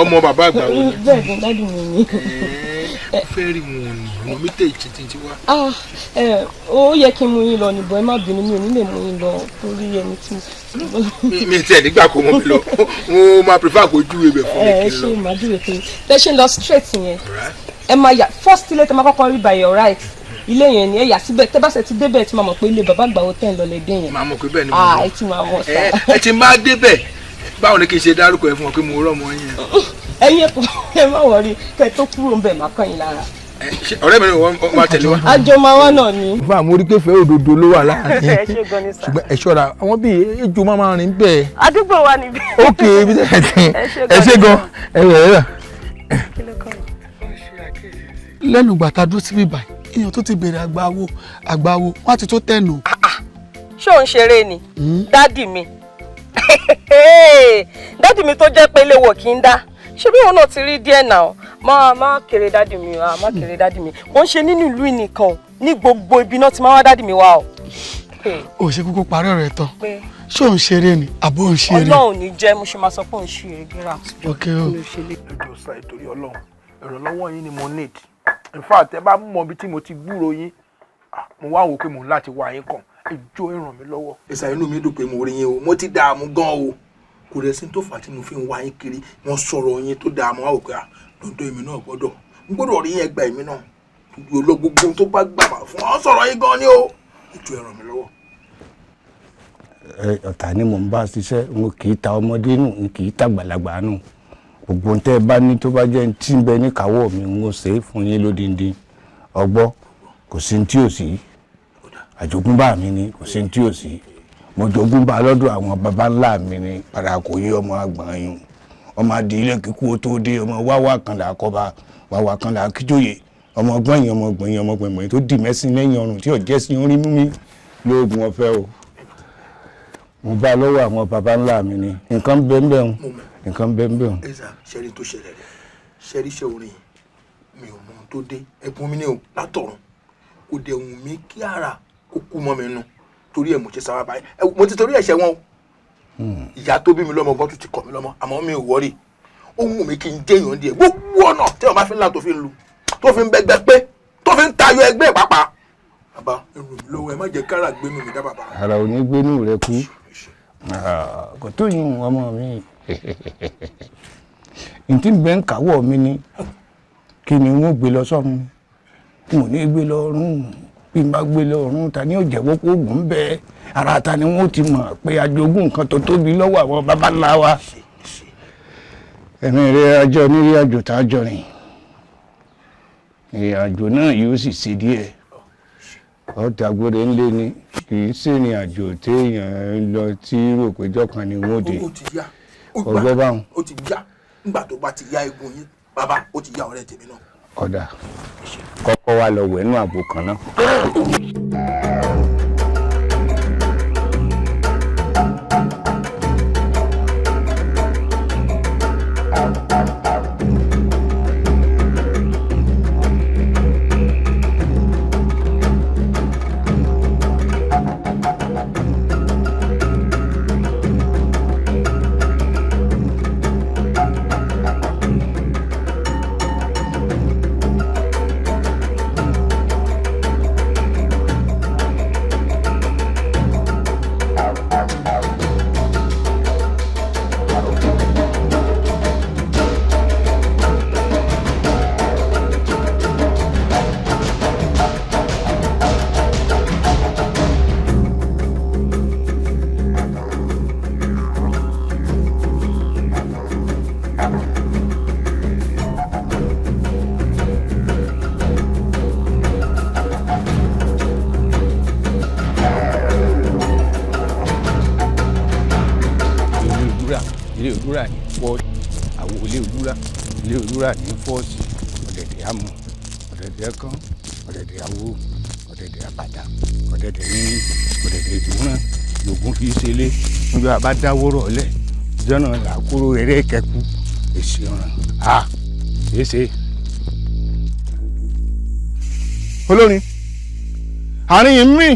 ọmọ bàbá àgbà wo ni. bẹ́ẹ̀ ni dáàdì mi ni. fẹ́ rí wọn ni ọmọ mi tẹ̀ ìtìtì ti wá. ó yẹ kí n mú yín lọ nìbọn ẹ má bínú mi ò ní lè mú yín lọ torí ẹni tí mi tiẹ̀ nígbà kó mọ́ mi lọ mo máa prefer kó júwe bẹ̀ fún mi kí n lọ. ẹ ṣe máa júwe fún mi tẹ ṣe ń lọ straight yẹn ẹ máa yà first ilé tẹ máa kọ́kọ́ rí by your right ilé yẹn ni ẹ yà síbẹ̀ tẹ bá ṣe ti débẹ̀ tí máa mọ̀ pé ilé bàbá àgbàwọ̀ tẹ̀ ń lọ lè dé yẹn. máa mọ̀ pé bẹ́ẹ̀ ni mo mọ̀ ẹ ti máa mọ̀ sá. ẹ ti máa débẹ̀ báwo ni kí n ṣe dárúkọ ẹ fún ọ pé mo rọ́ ọmọ yẹn. ẹ̀yin ẹ má wọrí kẹ tó kúrò ń bẹ̀ máa kàn yín lára. ọ̀rẹ́ mi ni wọ́n máa tẹ̀lé wa. àjọ máa wá náà ni. fún àmọ́ orí kéfẹ́ òdodo ló wà láàrin ẹ ṣe gan ni sá. ṣùgbọ́n ẹ ṣọ́ra àwọn bíi ejò máa rìn bẹ́ẹ̀. àdúgbò wa níbí. ok ibi tẹ́ ẹ ṣe gan ẹ rẹ̀. lẹ́nu ìgbà tá a dúró síbí báyìí èèyàn tó ti bèrè àgbáwo wọ́n á ti tó tẹ̀nù. ṣé òun ṣeré ni dádì mi dádì mi tó jẹ́ pé léwọ̀ kí n dá ṣé bí wọn náà ti rí díẹ̀ náà má kéré dádì mi má kéré dádì mi wọ́n ṣe nínú ìlú nìkan ní gbogbo ibi náà ti máa wá dádì mi wá o. ò ṣe kúkú parí ọ̀rọ̀ ẹ̀ tán ṣé òun ṣeré ni àbó òun ṣeré. ọlọ́run ní jẹ́ mo ṣe máa sọ pé òun ṣeré gíra. ok o. ẹjọ sa ìtòrí Ọlọ́run ìrànlọ́wọ́ yín ni mo need in fact ẹ bá mọ ibi tí mo ti gbúrò yín mo wá wò pé mo ń láti wá yín kàn ìjọ ìràn mi lọ́wọ́. ìsà inú mi dùn pé mo rí yín o mo ti dààmú gan o kò rẹ̀ sí tó fà á tí mo fi ń wá yín kiri wọ́n sọ̀rọ̀ yín tó dààmú wá wò pé lọ́dọ̀ èmi náà gbọ́dọ̀ rí yín ẹgbà èmi náà gbogbo tó bá gbà fún ọ sọ̀rọ̀ yín gan ni o ìjọ ìràn mi lọ́wọ́. ọ̀tá ni mò ń bá ṣiṣẹ́ n kì í ta ọmọdé nù n kì í ta àgbàlagbà nù gbogbo tẹ́ ẹ bá ní tó bá jẹ́ tí ń bẹ ní káwọ́ mi n ó ṣe é fún yín lódindi ọgbọ́ kò sí tí ò sí àjogúnbá mi ni kò sí tí ò sí mo jogúnbá lọ́dọ̀ àwọn baba ńlá mi ni parakò yí ọmọ àgbọ̀n yín ọmọ adìyẹ kíkú tó dé ọmọ wáwá kan là kọba wáwá kan là kíjòyè ọmọ ọgbọ́n yín ọmọ ọgbọ̀n yín ọmọ ọgbọ̀n yín tó dì mẹ́sìn lẹ́yìn ọrùn tí ò jẹ́ sí orí mímí lóògùn ọ̀fẹ́ o mo bá lọ́wọ́ àwọn baba ńlá mi ni nǹkan bẹ́ẹ̀ nǹkan bẹ́ẹ̀. ẹ̀sà ṣẹ́rí tó ṣẹlẹ̀ rẹ̀ ṣẹ́rí ṣe orin mi ò mọ ohun tó dé ẹ̀bùn mi ní o látọ̀run kò dẹ̀ wù mí kí ara kó kú mọ́ mi nù torí ẹ̀ mo ṣe sábà báyìí mo ti torí ẹ̀ṣẹ̀ wọn o ìyá tó bí mi lọ́mọ gan tún ti kọ̀ mí lọ́mọ àmọ́ mi ò wọ́rì ó wù mí kí n jẹ́ èèyàn díẹ̀ gbogbo ọ̀nà tí wọ́n bá fi ń là tó fi ń lu tó fi ń bẹ́gbẹ́ pé tó fi ń tayọ ẹgbẹ́ pàápàá bàbá ẹrù mi lọ́wọ́ ẹ má jẹ́ kára gbénu mi dá bàbá. ara ò ní gbénu rẹ kú kò tó yín ọmọ mi ntí bẹ́ẹ̀ ń káwọ́ mi ni kí ni wọ́n gbé lọ sọ́run mo ní gbé lọ ọ̀run bí n bá gbé lọ ọ̀run ta ni ó jẹ́wọ́ kó gùn bẹ́ẹ̀ ara ta ni wọ́n ti mọ̀ pé ajogún nǹkan tó tóbi lọ́wọ́ àwọn baba ńlá wa ẹ̀mí rẹ̀ àjọ nírí àjò tá a jọ rìn ìrìn àjò náà yóò sì ṣe díẹ̀ ọ̀tàgbọ́dẹ ńlẹ̀ ni kì í ṣèrìn àjò téèyàn lọ tí rò péjọ kan ni wọ́n dé ọgbọ́n báwọn. ó ti yá nígbà tó bá ti yá egun yín bàbá ó ti yá ọ̀rẹ́ tèmi náà. ọ̀dà kọ́kọ́ wa lọ wẹ̀nú àgbo kan náà. Olúra ní fọ́ọ̀sì ọ̀dẹ̀dẹ̀ amọ̀ ọ̀dẹ̀dẹ̀ kan ọ̀dẹ̀dẹ̀ awo ọ̀dẹ̀dẹ̀ àbàdà ọ̀dẹ̀dẹ̀ yín ọ̀dẹ̀dẹ̀ ìdúrà lògùn fi ṣe lé nígbà bá dáwọ́rọ̀ ọ̀lẹ̀ jọ́nà làkúrò rẹ̀ kẹ́kù èsì ọ̀ràn èsè. olórin àárín yìí mí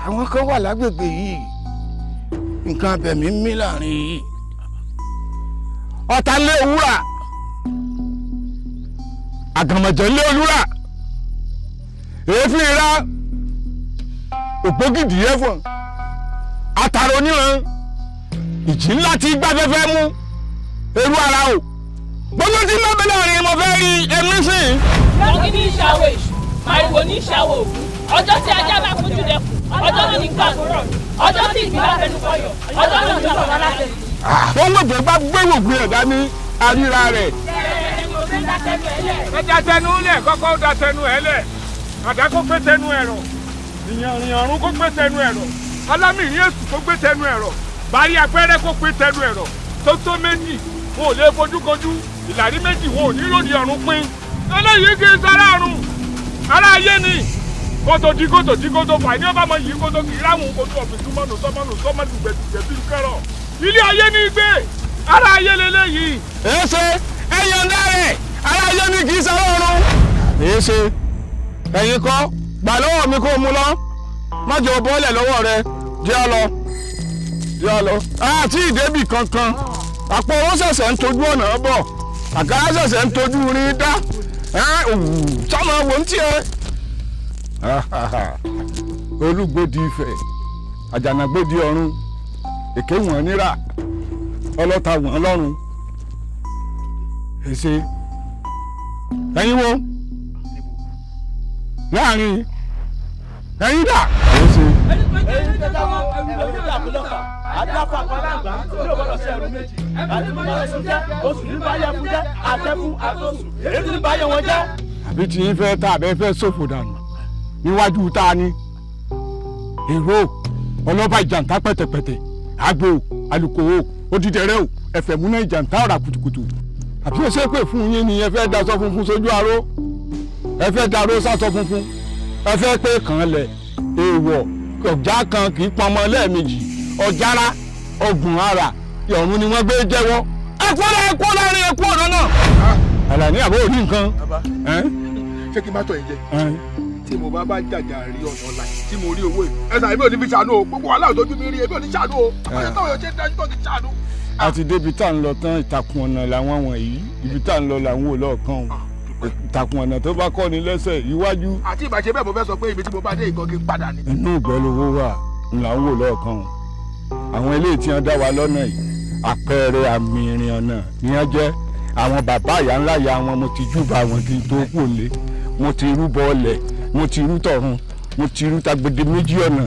àwọn kan wà lágbègbè yìí nǹkan abẹ̀mí mí láàrin yìí ọ̀tá lé òwúrà àgàmọ̀jẹ̀ lé olúrà èéfín ra òpógìdì ẹ̀fọ̀n àtàrà oníran ìjì ńlá tí gbáfẹ́fẹ́ mú eru ara o gbogbo tí má bẹ́ẹ̀ láàrin mo fẹ́ rí ẹ̀mí sí. lọ́gí ní ìṣàwọ̀ èṣù màrìwò ní ìṣàwọ̀ ògún ọjọ́ tí ajá bá fojú dẹkùn ọjọ́ náà ní gbàgbọ́rọ̀ ọjọ́ tí ìgbín bá fẹnu kọyọ̀ ọjọ́ náà ní ọ̀rọ̀ aláṣẹ. wọ́n gbọ́dọ̀ bá gbéwògbé ẹ̀dá ní àríra rẹ̀. ẹ já tẹnu lẹ̀ kọ́kọ́ da tẹnu ẹ̀ lẹ̀ àdá kó gbé tẹnu ẹ̀rọ ìyànrìn ọ̀run kó gbé tẹnu ẹ̀rọ alámìrí èṣù kó gbé tẹnu ẹ̀rọ bàrí apẹ́rẹ́ kó gbé tẹnu ẹ̀rọ tó méjì wọn ò lè fojúkojú ìlàrí méjì wọn ò ní lòdì ọ̀run pín eléyìí kì í sára ọ̀run ara ayé ni kótó di kótó fà ní ọba mọ yìí kótó kì í ráhùn kótó ọ̀fìn túmọ̀nù sọ́mọ́nù gbẹ̀dùgbẹ̀dù kẹrọ ilé ayé ní gbé ara ayé lélẹ́yìí. èsè ẹyàn dárẹ̀ ara ayé ni kì í sára ọ̀run. èsè ẹ̀yin kọ́ gbà lọ́wọ́ mi kó mu lọ má jẹ́ bọ́ọ̀lẹ̀ lọ́wọ́ rẹ jẹ́ ọ lọ àti ìdébì kankan àpò owó ṣẹ̀ṣẹ̀ ń tọ́jú ọ̀nà bọ̀ àkàrà ṣẹ̀ṣẹ̀ ń tọ́jú rí dá sọ́mọ wò ń tiẹ̀. olúgbòdì Ifẹ̀ àjànàgbòdì ọ̀run èké wọ̀n níra ọlọ́ta wọ̀n lọ́run èsè ẹ̀yin wo láàrin ẹ̀yin dà èsè. ẹ̀yin tẹ́tà wọn ẹ̀yin tẹ́tà àpilọ́fà àdáfà pàdánù yóò gbọ́dọ̀ sí ẹ̀rù méjì àdìmọ́lẹ́sùn jẹ́ oṣù ní báyẹ̀ fún jẹ́ àtẹ́fún àtọ́sù èyí ní báyẹ̀ wọn jẹ́. àbí tí yín fẹ́ tá àbẹ́ fẹ́ ṣòfò dànù níwájú ta ni èrò ọlọ́ba ìjàntá pẹ̀tẹ̀pẹ̀tẹ̀ àgbò alùkòwò odídẹrẹ́ o ẹ̀fẹ̀ múná ìjàntá ọ̀rà kùtùkùtù àbí ó ṣe pé fún yín ni ẹ fẹ́ daṣọ funfun sójú aró ẹ fẹ́ daró sásọ funfun ẹ fẹ́ pé kàn lẹ̀ èèwọ̀ ọ̀já kan kì í pọnmọ lẹ́ẹ̀mejì ọ̀jára ọ̀gùn ara ọ̀run ni wọ́n gbé jẹ́wọ́ ẹ̀kọ́ láàrin ẹ̀kọ́ ọ̀nà náà. Àlàní àbó òní nǹkan. ṣé kí n bá tọ̀ yín jẹ tí mo bá jàjà rí ọ̀nà ọ̀la tí mo rí owó yìí ẹ̀sà èmi ò ní fi ṣàánú o gbogbo wàhálà òtójú mi rí èmi ò ní ṣàánú o ọ̀sẹ̀ táwọn yóò ṣe dájú tó ti ṣàánú. a ti débi tá à ń lọ tán ìtàkùn ọ̀nà làwọn wọ̀nyí ibi tá à ń lọ làwọn ò lọ́ọ̀kan o ìtàkùn ọ̀nà tó bá kọ́ ni lẹ́sẹ̀ iwájú. àti ìbàṣẹ bẹ́ẹ̀ mo fẹ́ sọ pé ibi tí mo bá dé ìkan kí n padà ni. inú ìgbẹ́ lówó wà là ń wò lọ́ọ̀kan o àwọn eléyìí tí wọ́n dá wa lọ́nà yìí àpẹẹrẹ àmì ìrìn ọ̀nà ni wọ́n jẹ́ àwọn bàbá ìyá ńlá ìyá wọn mo ti júbà wọn kí n tó kú lé mo ti rúbọ ọlẹ̀ mo ti rú tọ̀run mo ti rú tagbede méjì ọ̀nà.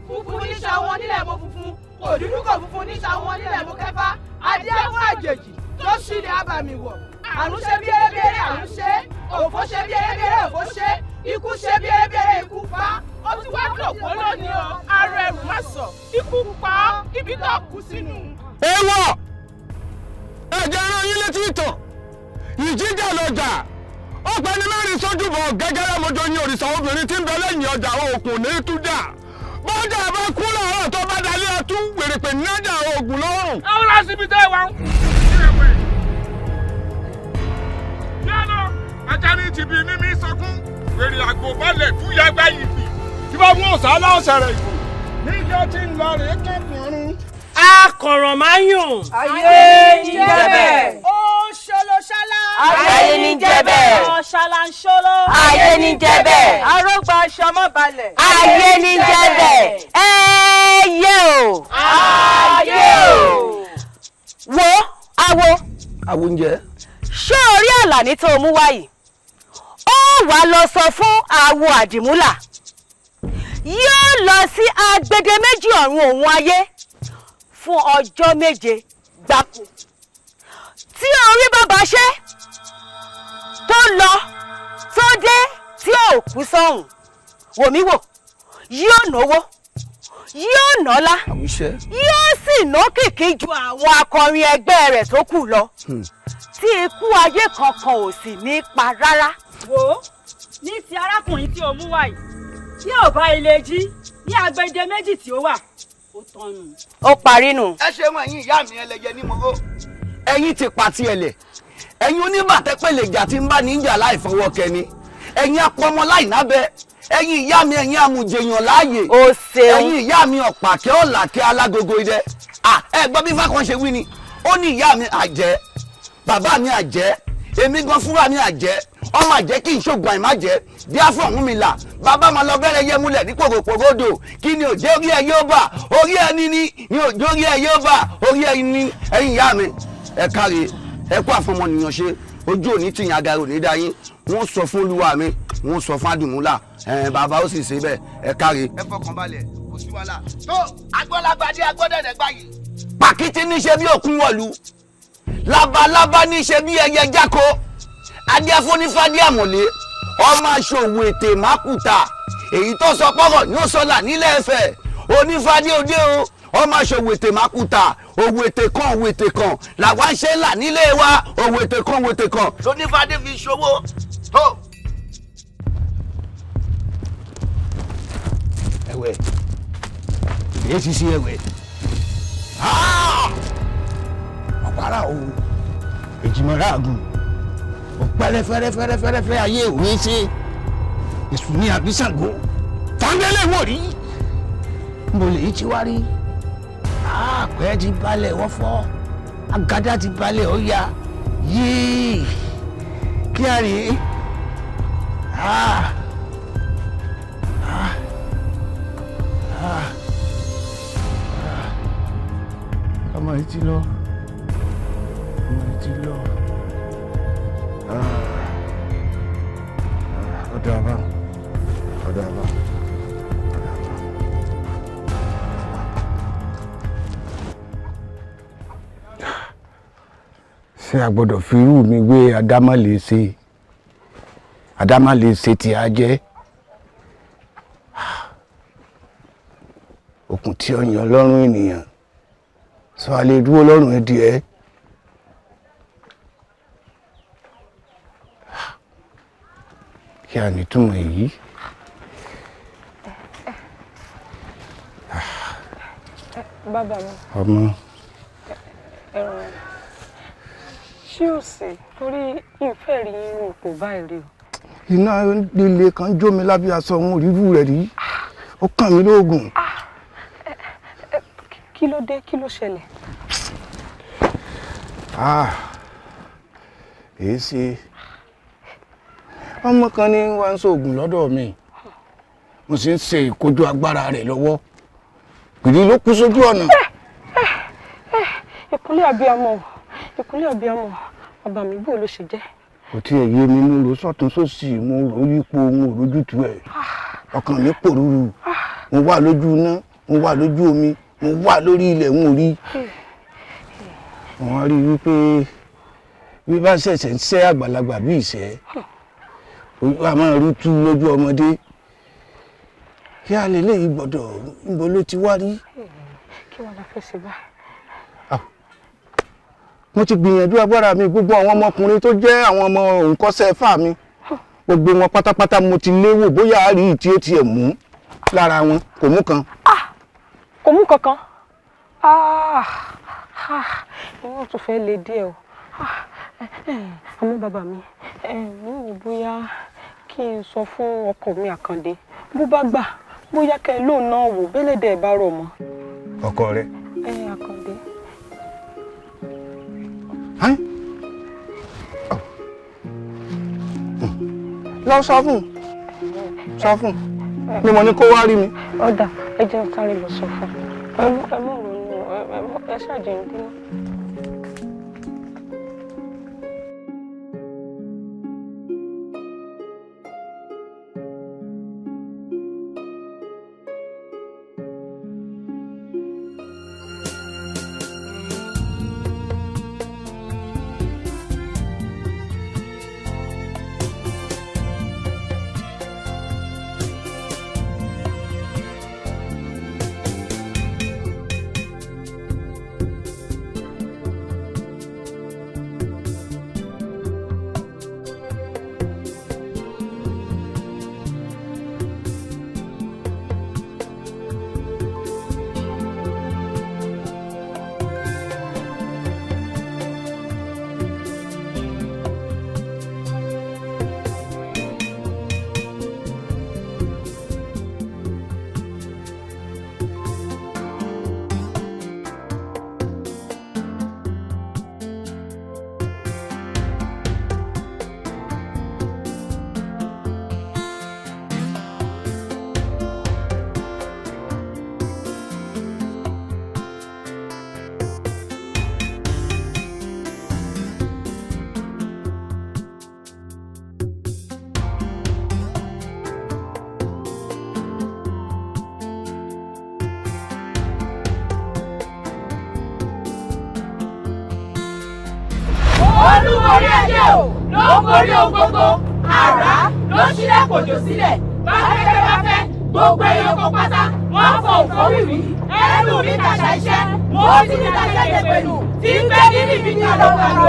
funfun níṣà wọn nílẹ̀ mọ́ funfun kò dúdú kò funfun níṣà wọn nílẹ̀ mọ́ kẹfà adé fún àjèjì tó ṣílẹ̀ abàmì wọ̀ àrùn ṣe bí eréberé àrùn ṣe òfò ṣe bí eréberé òfò ṣe ikú ṣe bí eréberé ikú pa ó ti wá dòpó lónìí o ara ẹrù má sọ ikú pa ibi tó kú sínú. èèwọ̀ ẹ̀jẹ̀ ẹran yín létí ìtàn ìjíjà lọ́jà ọ̀pẹ̀ni mẹ́rin sójúbọ̀ gẹ́gẹ́rẹ́ mojo yin òrìṣà obìnrin tí ń bẹ lẹ́yìn ọjà òkun ní tújà bọ́jà bá kú lọ́rọ̀ tó bá dalẹ̀ ẹtún wèrèpè nájà oògùn lọ́rùn. àwọn lásìbí tẹ́ ẹ wá ń. yálà ajani ti bí mímí sọkún wèrè àgbò balẹ̀ fún yàgbá yìí fi tí bá mú ọ̀sán aláṣẹ rẹ̀ ìbò níjọ́ tí ń lọ rèé kẹ́kùn ọ̀run. akọ̀ràn máa ń yùn. ayé ní jẹ́bẹ̀. ó ṣolóṣálá. ayé ní jẹ́bẹ̀. ọ̀ṣálá ń ṣóló. ayé ní jẹ́bẹ̀. arógbá aṣọ mọ́ balẹ̀. ayé ní jẹ́bẹ̀. ẹyẹ o. ayé o. wo awo. awo oúnjẹ. ṣé orí àlàní tó mú wáyìí ó wàá lọ sọ fún awo àdìmúlà yóò lọ sí agbede méjì ọ̀run òun ayé fún ọjọ́ 7 gbáko tí orí bàbá ṣe tó lọ tó dé tí ò kú sọ́hùn wòmí wò yóò náwó yóò nọ́lá yóò sì ná kìkì ju àwọn akọrin ẹgbẹ́ rẹ̀ tó kù lọ tí ikú ayé kankan ò sì ní pa rárá. wò ó ní ti arákùnrin tí o mú wá yìí tí ò bá ilé jí ní agbede méjì tí ó wà ó tọ́nu. ó parí nù. ẹ ṣe wọn ẹ̀yin ìyá mi ẹlẹyẹ ní mọgó ẹ̀yin ti pàtí ẹlẹ ẹ̀yin oníbàtẹpẹlẹ ìjà tí ń bá níjà láì fọwọ́ kẹni ẹ̀yin apọmọ láì nábẹ ẹ̀yin ìyá mi ẹ̀yin amújẹyàn láàyè ó ṣeun ẹ̀yin ìyá mi ọ̀pàkẹ́ ọ̀làkẹ́ alágogo idẹ ẹ gbọ́ bí fákan ṣe wí ni ó ní ìyá mi àjẹ́ bàbá mi àjẹ́ èmi gan fúnra mi àjẹ́ ọmọ àjẹ́ kí n ṣògùn àìmájẹ́ díàfọ̀ ọ̀hún mi là bàbá máa lọ bẹ̀rẹ̀ yẹ múlẹ̀ ní pòròpòròdò kí ni òjò orí ẹ yóò bà orí ẹni ni òjò orí ẹ yóò bà orí ẹni ni ẹ̀yin ìyá mi ẹ káre ẹ kú àfọmọnìyàn ṣe ojú òní tìyàn agaro ní dáyín wọ́n sọ fún olúwa mi wọ́n sọ fún àdùmúlà bàbá ó sì ṣe bẹ́ẹ̀ ẹ káre. ẹ fọkàn balẹ̀ kò sí wàhálà tó agbọ́lagbadé agbọ́dẹ̀dẹ̀ gbáyìí. pàkìtì níṣe bí òkun wọ̀lú labalábá níṣe bí ẹyẹ jáko adíafónífádé àmọ̀lé ọmọ aṣòwò ètè mákùtà èyí tó sọ pọ́rọ̀ ní ó sọ́là nílẹ̀ Ẹ̀fẹ̀ onífádé òde o ọmọ aṣòwò ètè mákùtà òwò ètè kan làwa ń ṣe là nílé wa òwò ètè kan lónífádé fi ṣòwò tó. ẹ̀wẹ̀ èyí ti sí ẹ̀wẹ̀ ọ̀pára o èjìmọ̀ra àgùn ọ̀pẹ́rẹ́ fẹ́rẹ́fẹ́rẹ́fẹ́rẹ́ ayé òwe ṣe èṣù ní àbísàngó tàǹdẹ́lẹ̀ wò rí mo lè yí tí wá rí àpẹ́ ti balẹ̀ wọ́fọ́ agada ti balẹ̀ ọ̀ya yéé kí a rí ọmọ yìí ti lọ ọ̀dọ̀ àbá ṣé a gbọ́dọ̀ fi irú mi wé àdámálèṣe tí a jẹ́ okùn tí ó yan lọ́rùn ènìyàn sọ a lè dúró lọ́rùn ẹdìẹ. kí a ní túmọ̀ èyí. bàbá mi. ọmọ. ẹ̀rọ ṣé ò sí torí ìfẹ́ rí irú ipò báyìí rí o. iná líle kan jó mi lábẹ́ aṣọ òun òrírú rẹ̀ rí ó kàn mí lóògùn. kí ló dé kí ló ṣẹlẹ̀. èyí ṣe ọmọ kan ní wá ń ṣoògùn lọ́dọ̀ mi mo sì ń ṣe ìkojú agbára rẹ̀ lọ́wọ́ pìrí ló kú sójú ọ̀nà. ìkúnlẹ̀ abiyamọ bàbá mi bó ló ṣe jẹ́. kò tí ẹ̀ yé mi mo rò sọ́tún sósì mo rò yípo mo rojútu ẹ̀ ọkàn mi pòrúurú mo wà lójú iná mo wà lójú omi mo wà lórí ilẹ̀ n ò rí wọ́n rí wípé bí bá ṣẹ̀ṣẹ̀ ń ṣẹ́ àgbàlagbà bí ìṣẹ́ a máa rú tú lójú ọmọdé kí a lè léyìí gbọ́dọ̀ níbo ló ti wá rí. kí wọ́n la fẹ́ ṣe bá. mo ti gbìyànjú agbára mi gbogbo àwọn ọmọkùnrin tó jẹ́ àwọn ọmọ òǹkọ́ṣẹ́ fà mi gbogbo wọn pátápátá mo ti léwò bóyá a rí tí ó tiẹ̀ mú lára wọn kò mú kan. kò mú kankan inú tó fẹ́ le díẹ̀ o àmọ́ bàbá mi mo wò bóyá kí n sọ fún ọkọ mi Àkàndé bó bá gbà bóyá kẹ́ ẹ lóun náà wò bẹ́lẹ̀dẹ̀ bá rọ̀ mọ́. ọkọ rẹ. Àkàndé. lọ sọ fún ni mo ní kó wá rí mi. ọ̀dà ẹ jẹ́ sáré lọ sọ fún ẹ mọ̀ ronú ẹ ṣàjẹun dínú. olúborí ayé o ló ń borí ohun gbogbo àrá ló ṣílẹ̀ kòjò sílẹ̀ bá fẹ́fẹ́ bá fẹ́ gbogbo èèyàn kan pátá wọ́n fọ òfò wìwì ẹnu mi tàṣà iṣẹ́ mo ti ní tàṣà ìdẹ̀pẹ̀lú tí ń gbé nínú ìbí ní ọlọ́gbà lò.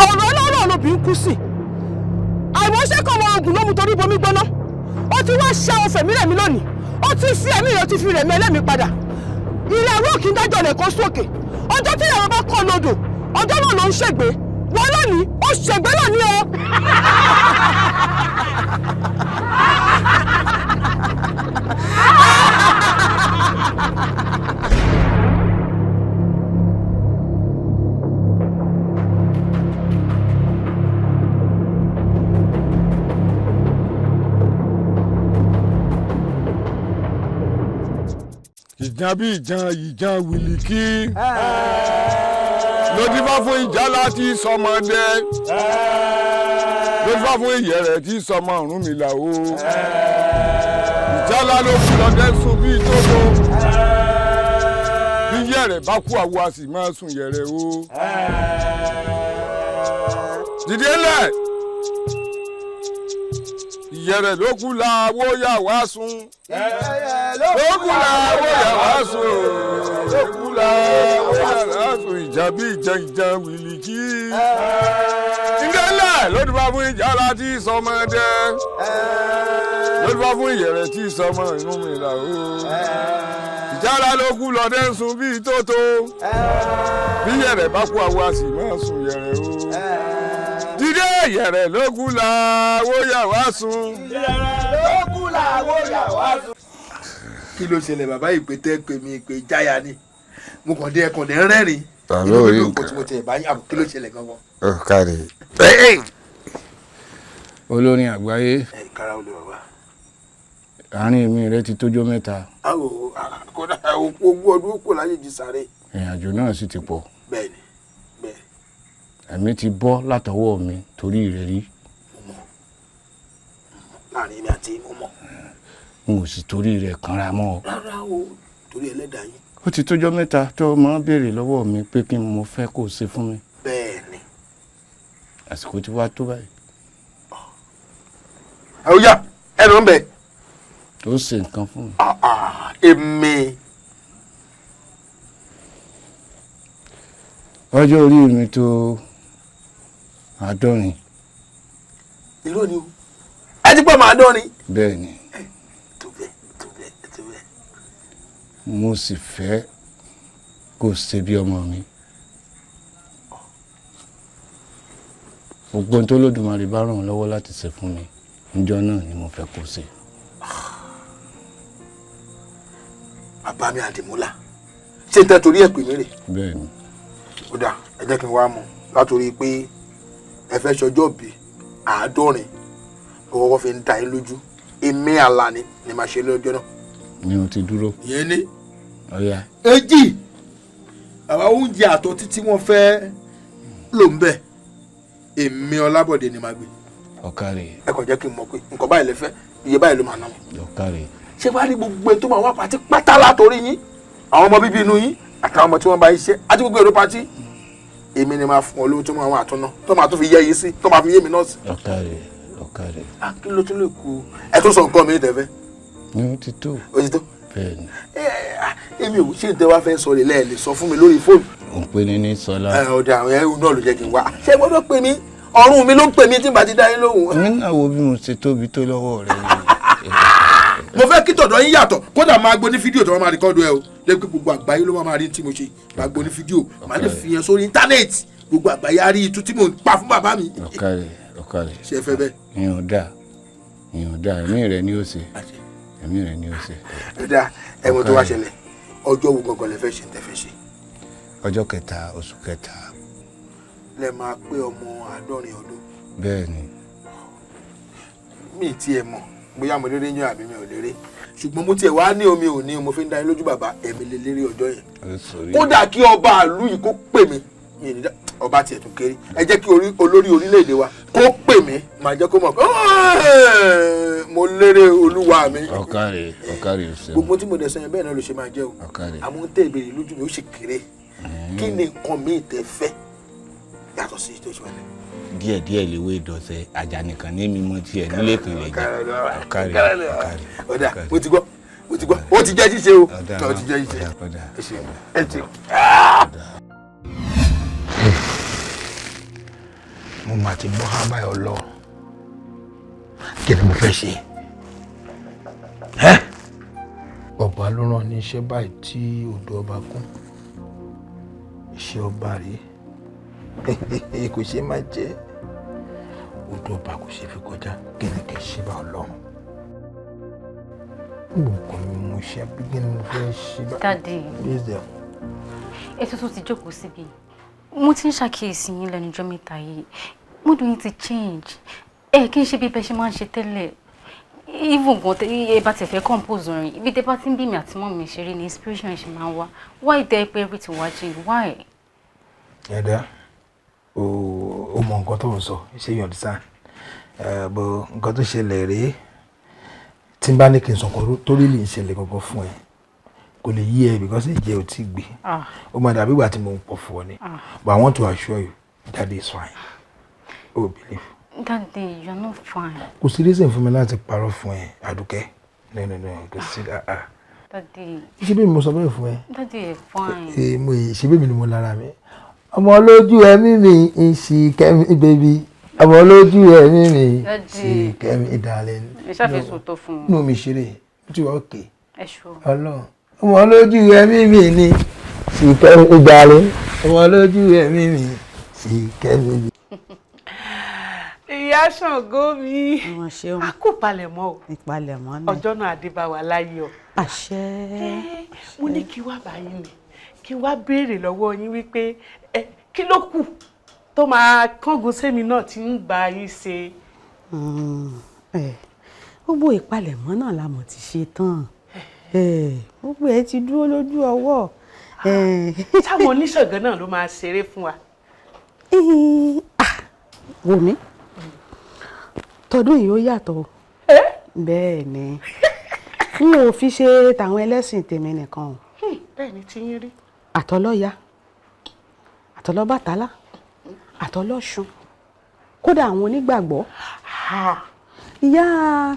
ọ̀rọ̀ ọlọ́rọ̀ lóbi ń kú sí àìmọ́ṣẹ́ kọ́ ọmọ ogun ló mú torí bomi gbóná ó ti wá ṣe àwọn fẹ̀mí rẹ̀mí lónìí ó ti fi ẹ̀mí rẹ̀ ó ti fi rẹ̀mí ẹlẹ́mí padà ilé ẹ̀rọ kì í dájọ́ rẹ̀ kó sókè ọjọ́ tí ìyàwó bá kọ́ lodò ọjọ́ náà ló ń ṣègbè wọ́n lónìí ó ṣègbè lónìí o. ìjan bí ìjan wìlìkì lójú bá fún ìjà láti sọmọdé lójú bá fún ìyẹ̀rẹ̀ tí sọmọ Ọ̀rúnmìlà o ìjálá ló fi lọ́dẹ sùn bí tóbó bí yẹ̀rẹ̀ bá kú àwo a sì máa sùn yẹ̀rẹ̀ o dìde lẹ̀ ìyẹ̀rẹ̀ ló kú làwọ̀ yà wá sùn ló kú làwọ̀ yà wá sùn ló kú làwọ̀ yà wá sùn ìjà bí ìjan wìlìkì ìdẹ́lẹ̀ ló ti bá fún ìjà láti sọmọdé ló ti bá fún ìyẹ̀rẹ̀ tí sọmọ Ọ̀rúnmìlà o ìjálá ló kú lọ́dẹ ń sun bíi tótó bí yẹ̀rẹ̀ bá kú àwo a sì máa sùn yẹ̀rẹ̀ o dídé yẹ̀rẹ̀ ló kú làwọ̀ yà wá sùn. yẹ̀rẹ̀ ló kú làwọ̀ yà wá sùn. kí ló ṣẹlẹ̀ bàbá ìpè tẹ́ pè mí ìpè jáya ni mo kàn dé ẹkàn dé rẹ́rìn tàbí orí nǹkan tí mo ti ẹ̀ bá yà kí ló ṣẹlẹ̀ gangan. ó kárí olórin àgbáyé kára olè bàbá. àárín mi rẹ ti tójọ́ mẹ́ta. kódà ogún ọdún kò láyé jí sáré. ìrìnàjò náà sì ti pọ̀. bẹ́ẹ̀ni bẹ́ẹ̀. ẹ̀mí ti bọ́ látọwọ́ mi torí ìrẹ́rí. mo mọ̀ láàrin mi àti mo mọ̀. n ò sì torí rẹ̀ kanra mọ́ ọ. rárá o torí ẹlẹ́dàá yín. ó ti tójọ́ mẹ́ta tó máa béèrè lọ́wọ́ mi pé kí n mo fẹ́ kó o ṣe fún mi. bẹ́ẹ̀ ni. àsìkò tí wàá tó báyìí. ó yá ẹnu ń bẹ. tó ṣe nǹkan fún mi. èmi. ọjọ́ orí mi tó 50. irọ́ ni o ẹ ti pọ̀ máa dán ni. bẹ́ẹ̀ ni. mo sì fẹ́ kó ṣe bí ọmọ mi. gbogbo ohun tó lódùmarè bá ràn lọ́wọ́ láti ṣe fún mi níjọ́ náà ni mo fẹ́ kó ṣe. bàbá mi Àdìmúlà ṣé n tẹ́ torí ẹ̀ pè mí rè. bẹ́ẹ̀ ni. ó dà ẹ jẹ́ kí n wá mú látòrí pé ẹ fẹ́ ṣọjọ́ bí 50 owó fi ń da yín lójú èmi Àlàní ni màá ṣe lọ́jọ́ náà. ni o ti dúró. ìyẹn ní. ọ̀ya. èjì àwọn oúnjẹ àtọ̀ títí wọ́n fẹ́ lò ń bẹ̀ èmi Ọlábọ̀dé ni màá gbé. ọ̀kàrẹ̀. ẹ kàn jẹ́ kí n mọ̀ pé nǹkan báyìí lè fẹ́ iye báyìí ló máa ná wọn. ọ̀kàrẹ̀. ṣé wàá rí gbogbo ẹ tó máa wá pàtí pátá látòrí yín àwọn ọmọ bíbí inú yín àtàwọn ọmọ tí wọ́n bá yín ṣe àti gbogbo èrò pàtí èmi ni máa fún ọ lówó tó máa wà àtúná tó máa tún fi yẹ yìí sí tó máa fi yé mi náà sí. ọ̀kàrẹ̀. kí ló tún lè kú ẹ tó sọ nǹkan mi tẹ̀fẹ́. ni ó ti tó. ó ti tó. bẹ́ẹ̀ ni. èmi ò ṣe ń tẹ́ wá fẹ́ sọ lè lẹ́ẹ̀ lè sọ fún mi lórí fóònù. ò ń pè ní Sọlá. ọ̀dà àwọn ẹrù náà ló jẹ́ kí n wá. ṣé gbọ́dọ̀ pè mí ọ̀run mi ló ń pè mí tí n bá ti dá yín lóhùn. èmi náà wo bí mo ṣe tóbi tó lọ́wọ́ rẹ. mo fẹ́ kí tọ̀dọ̀ yín yàtọ̀ kódà máa gbọ́ ní fídíò tó wọ́n máa rìkọ́dù ẹ o lẹ́yìn pé gbogbo àgbáyé ló máa rí tí mo ṣe máa gbọ́ ní fídíò máa lè fi yẹn sórí íńtánẹ́ẹ̀tì gbogbo àgbáyé á rí itú tí mò ń pa fún bàbá mi. ọ̀kàrẹ̀. ṣe fẹ́ bẹ́ẹ̀. ìyàn dá ẹ̀mí rẹ ni ó ṣe ẹ̀mí rẹ ni ó ṣe. ẹ dá ẹ̀wọ̀n tó wá ṣẹlẹ̀ ọjọ́ wo gangan lẹ fẹ́ ṣe tẹ́ fẹ́ ṣe. ọjọ́ 3 oṣù 3. lẹ máa pé ọmọ 50 ọdún. bẹ́ẹ̀ ni. mi ì tiẹ̀ mọ̀ bóyá mo lérè yan àbí mi ò lérè ṣùgbọ́n mo tiẹ̀ wá ní omi ò ní mo fi ń dá yín lójú bàbá ẹ̀mí lè lérè ọjọ́ yẹn. kódà kí ọba àlú yìí kó pè mí ọba tiẹ̀ tún kéré ẹ jẹ́ kí olórí orílẹ̀-èdè wa kó pè mí màá jẹ́ kó mọ̀ pé mo lérè olúwa mi. ọ̀kàrẹ̀ ṣe. gbogbo tí mo dẹ̀ sọ yẹn bẹ́ẹ̀ náà ló ṣe máa jẹ́ o àmọ́ tẹ́ ìbéèrè lójú mi ó ṣe kéré kí ni nǹkan mi tẹ́ fẹ́ yàtọ̀ sí ìtọ́jú ẹ̀lẹ́. díẹ̀díẹ̀ léwé ìdọ̀sẹ̀ àjà nìkan ní mímọ́ tiẹ̀ nílé ìpínlẹ̀ jẹ́ ọ̀kàrẹ̀. ọ̀dà mo ti gbọ́ ó ti jẹ́ ṣíṣe o ó ti jẹ́ ṣíṣe ẹ ti. mo máa ti bọ́ hábà ẹ̀ lọ kí ni mo fẹ́ ṣe. ọba ló rán ní iṣẹ́ báyìí tí odò ọba kún iṣẹ́ ọba rèé kò ṣe má jẹ́ odò ọba kò ṣe fi kọjá kí ni kì í ṣe bá ọlọ́run. nǹkan mi mo ṣe bí kí ni mo fẹ́ ṣe bá. Daddy, ètò tó ti jókòó síbi mo ti ń ṣàkíyèsí yín lẹ́nu ọjọ́ mẹ́ta yìí mood yín ti change kí n ṣe bí bẹ́ẹ̀ ṣe máa ń ṣe tẹ́lẹ̀ even gan ẹ bá tẹ̀ fẹ́ compose orin ibi tẹ́ bá ti ń bí mi àti mọ́ mi ṣeré ni inspiration ṣe máa ń wá why tẹ́ pé everything wá change why. ẹ̀dá o mọ nǹkan tó ń sọ ṣé you understand bó nǹkan tó ṣẹlẹ̀ rèé tí n bá ní kí n sọ̀kọ̀ tó rí lè ń ṣẹlẹ̀ gangan fún ẹ kò lè yí ẹ because ìjẹ́ ò tí gbé ó máa dàbí ìgbà tí mo ń pọ̀ fún ọ ni but I want to assure you Daddy is fine oh believe. Daddy, you're not fine. kò sí reason fún mi láti parọ́ fún ẹ Àdùkẹ́ no kò sí Daddy. ṣé bí mo sọ bẹ́ẹ̀ fún ẹ. Daddy is fine. mo ṣe bí mi ni mo lára mi ọmọ olójú ẹ̀mí mi ń ṣì kẹ́mi baby ọmọ olójú ẹ̀mí mi ń ṣì kẹ́mi darling. ẹ ṣàfihàn tó fún un. inú mi ṣeré mo ti wá òkè. ẹ ṣọ. Ọlọ́run ọmọ olójú ẹ̀mí mi ni ṣì kẹ́mi darling ọmọ olójú ẹ̀mí mi ṣì kẹ́mi. ìyá Ṣàngó mi a kò palẹ̀mọ́ o ìpalẹ̀mọ́ náà ọjọ́ náà adébáwa láyé o. àṣẹ. mo ní kí wá bá yín ni kí wá béèrè lọ́wọ́ yín wípé kí ló kù tó máa kángun sẹ́mi náà tí ń bá yín ṣe. gbogbo ìpalẹ̀mọ́ náà la mọ̀ ti ṣe tán gbogbo ẹ ti dúró lójú ọwọ́. táwọn oníṣègùn náà ló máa ṣeré fún wa. wò mí tọdún yìí ó yàtọ̀ bẹ́ẹ̀ ni n ò fi ṣe tàwọn ẹlẹ́sìn tèmi nìkan o. bẹ́ẹ̀ ni tí yín rí. àtọlọ́ya àtọlọ́bàtálá àtọlọ́ṣun kódà àwọn onígbàgbọ́. ìyá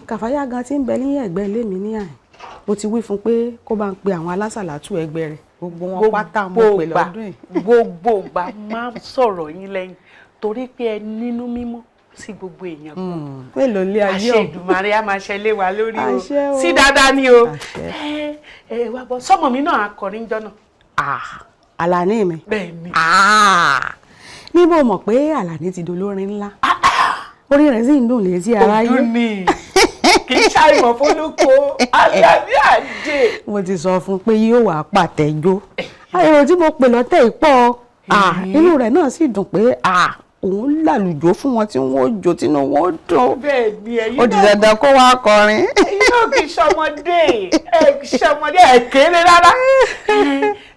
kàfáyà gan tí ń bẹ ní ẹ̀gbẹ́ ilé mi ní àyè mo ti wí fún pé kó bá ń pe àwọn alásàlátù ẹgbẹ́ rẹ̀ gbogbo wọn pátá mo pè lọ́dún yìí. gbogbo ìgbà máa ń sọ̀rọ̀ yín lẹ́yìn torí pé ẹ nínú mímọ́ sí gbogbo èèyàn kan. mélòó lé ayé àṣẹ Èdùmàrè á máa ṣẹlẹ̀ wá lórí o sí dáadáa ni o. ẹ wá bọ sọmọ mi náà akọrin jọ náà. Àlàní mi. bẹ́ẹ̀ni. níbo mọ̀ pé Àlàní ti dolórin ńlá orí rẹ̀ sì ń dùn létí aráyé. ọdún ni kì í ṣàìmọ̀ fólókó Àlàní àjẹ. mo ti sọ fún un pé yóò wá pàtẹ́jọ́ èrò tí mo pè lọ́tẹ̀ ìpọ̀ inú rẹ̀ náà sì dùn pé òun lálùjọ fún wọn tí wọn ó jó tínú wọn ó dùn. bẹ́ẹ̀ni ẹ̀yin náà ó di dandan kó wá kọrin. ẹ̀yin náà kì í ṣọmọdé ẹ kéré rárá.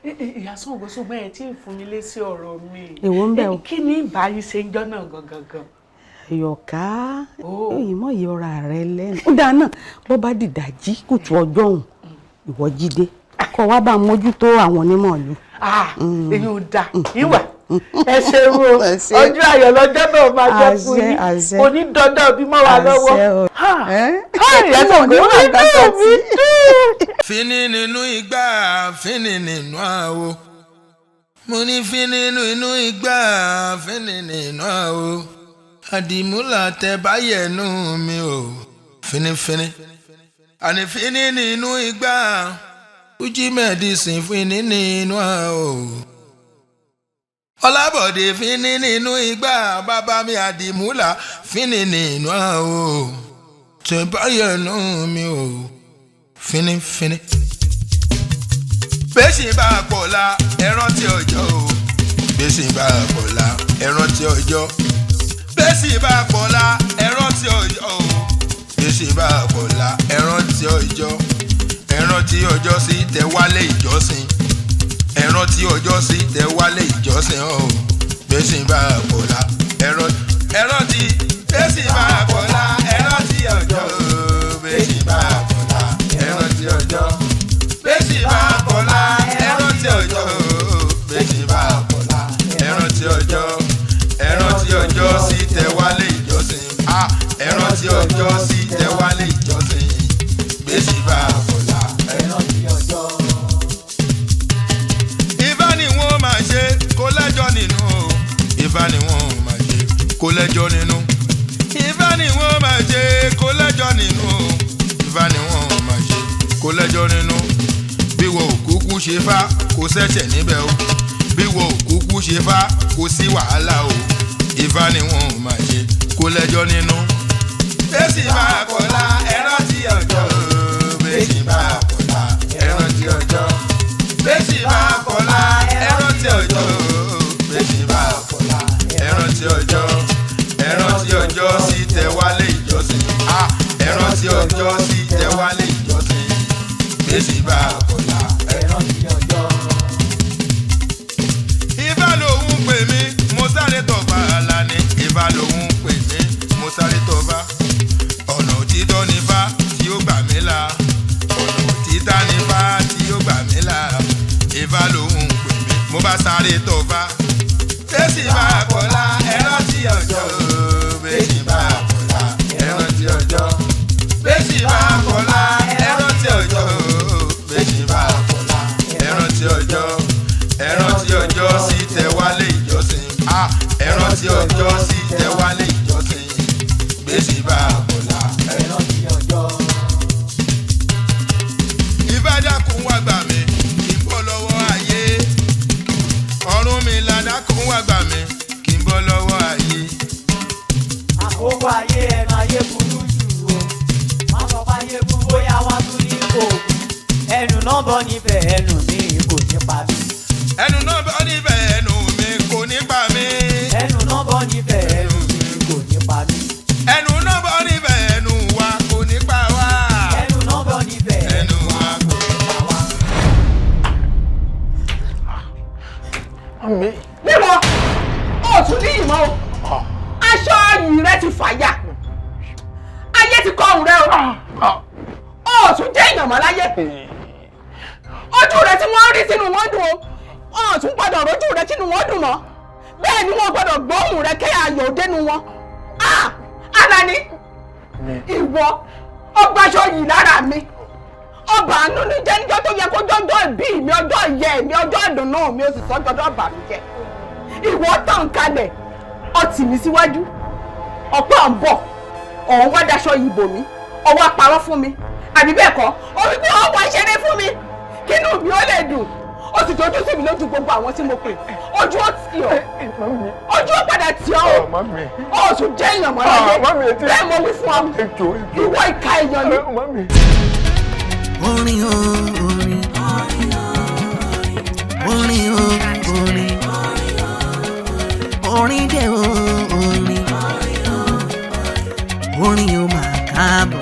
ìyá Ṣàngóṣùgbọ́n ẹ tí ì fún mi lé sí ọ̀rọ̀ mi. èwo ń bẹ o. kí ni ìbáyìí ṣe ń jọ́ náà gangan. Ẹ̀yọ̀ká ìmọ̀ ìyọra rẹ lẹ́nu. ó dáa náà bó bá dìdájí kùtù ọjọ́ òun ìwọ Jídé kó wá bá mójútó àwọn onímọ̀ọ́lù. èyí ò dáa ìwà ẹ ṣeun o ọjọ́ ayọ̀ lọ́jọ́ náà máa jẹ́ fún yín òní dandan bí mọ́ wa lọ́wọ́. ìyá Ṣàngó wà kàtà tí. fini nínú igbá fini nínú àwo mo ní fini nínú igbá fini nínú àwo àdìmúlà tẹ báyẹ̀nù mi ò finifini àní fini nínú igbá Fuji medicine fini nínú àwo. Ọlábọ̀dé fínní nínú igbá bàbá mi àdìmúlà fínní nínú àwò tẹ báyẹ̀nù mi ò fínífíní. bẹ́sì bá pọ̀ la ẹran tí ọjọ́ o bẹ́sì bá pọ̀ la ẹran tí ọjọ́ bẹ́sì bá pọ̀ la ẹran tí ọjọ́ o bẹ́sì bá pọ̀ la ẹran tí ọjọ́ ẹran tí ọjọ́ sí tẹ wálé ìjọsìn ẹran tí ọjọ́ sí tẹ wálé ìjọsìn o bẹ́sìn bá pọ̀ la ẹran tí bẹ́sìn bá pọ̀ la ẹran tí ọjọ́ bẹ́sìn bá pọ̀ la ẹran tí ọjọ́ bẹ́sìn bá pọ̀ la ẹran tí ọjọ́ bẹ́sìn bá pọ̀ la ẹran tí ọjọ́ sí tẹ wálé ìjọsìn ẹran tí ọjọ́ sí tẹ wálé ìjọsìn bẹ́sìn bá pọ̀ la ẹran tí ọjọ́. Ṣe kó lẹ́jọ́ nínú o Ifá ni wọ́n máa ṣe kó lẹ́jọ́ nínú Ifá ni wọ́n máa ṣe kó lẹ́jọ́ nínú o Ifá ni wọ́n máa ṣe kó lẹ́jọ́ nínú bí wo òkúkú ṣe fá kó ṣẹ̀ṣẹ̀ níbẹ̀ o bí wo òkúkú ṣe fá kó sí wàhálà o Ifá ni wọ́n máa ṣe kó lẹ́jọ́ nínú. bẹ́sì máa kọ́lá ẹran tí ọjọ́ bẹ́sì máa kọ́lá ẹran tí ọjọ́ bẹ́sì máa kọ́lá ẹran tí ọjọ́ bẹ́sì máa kọ́lá ẹran tí ọjọ́ sí tẹ wálé ìjọsìn ẹran tí ọjọ́ sí tẹ wálé ìjọsìn bẹ́sì máa kọ́lá ẹran tí ọjọ́. Ifá lòun pè mí mo sáré tọ̀fà Àlàní Ifá lòun pè mí mo sáré tọ̀fà ọ̀nà òtítọ́ ní Ifá tí ó gbà mí là ọ̀nà òtítọ́ ní Ifá tí ó gbà mí là Ifá lòun pè mí mo bá sáré tọ̀fà bẹ́sì máa kọ́lá ẹran tí ọjọ́ bẹ́sì máa kọ́lá ẹran tí ọjọ́ bẹ́sì máa kọ́lá ẹran tí ọjọ́ bẹ́sì máa kọ́lá ẹran tí ọjọ́ sí tẹ wálé ìjọsìn ẹran tí ọjọ́ sí tẹ wálé ìjọsìn bẹ́sì máa kọ́lá ẹran tí ọjọ́. Ifá dákun wá gbà mí kí n bọ́ lọ́wọ́ ayé Ọ̀rúnmìlà dákun wá gbà mí kí n bọ́ lọ́wọ́ ayé. àkókò ayé ẹnu ayé burú jù o wọn sọ pé ayé burú bóyá wọn tún ní kò ẹnu náà bọ́ níbẹ̀ ẹnu mi kò ní pa mí. ẹnu náà bọ́ níbẹ̀ ẹnu mi kò ní pa mí. ẹnu náà bọ́ níbẹ̀ ẹnu mi kò ní pa mí. ẹnu náà bọ́ níbẹ̀ ẹnu wa kò ní pa wá. ẹnu náà bọ́ níbẹ̀ ẹnu wa kò ní pa wá. níbo ó tún ní ìmọ̀ o aṣọ yìí rẹ ti fàyà ayé ti kọ́ ọ̀hún rẹ o ó tún jẹ́ èèyàn mọ́ ojú rẹ tí wọ́n rí sínú wọn dùn o ọ̀ tún gbọ́dọ̀ rójú rẹ sínú wọn dùn mọ́ bẹ́ẹ̀ ni wọ́n gbọ́dọ̀ gbóhùn rẹ kẹ́ ayọ̀ dénú wọn. Alani ìwọ ọgbàṣọ yìí lára mi ọba àánú ní jẹ́ níjọ́ tó yẹ kó jọ́jọ́ ìbí mi ọjọ́ ìyẹ́ mi ọjọ́ ìdùnnú mi ó sì sọ jọjọ́ ìbànújẹ́ ìwọ tàn kalẹ̀ ọtí mi síwájú ọ̀pọ̀ ń bọ̀ ọ̀hún wá daṣọ ìbò mi ọwọ́ parọ́ fún mi àbí bẹ́ẹ̀ kọ́ orí pé ọwọ́ ṣeré fún mi kínú mi ó lè dùn ó sì tójú sí mi lójú gbogbo àwọn tí mo pè ojú ó tì ọ́ ojú ó padà tì ọ́ ó sì jẹ́ èèyàn mọ́ lọ́dẹ bẹ́ẹ̀ mo wí fún ọ ìwọ ìka èèyàn ni. Orin o orin orin o orin orin dé o orin orin o máa káàbọ̀.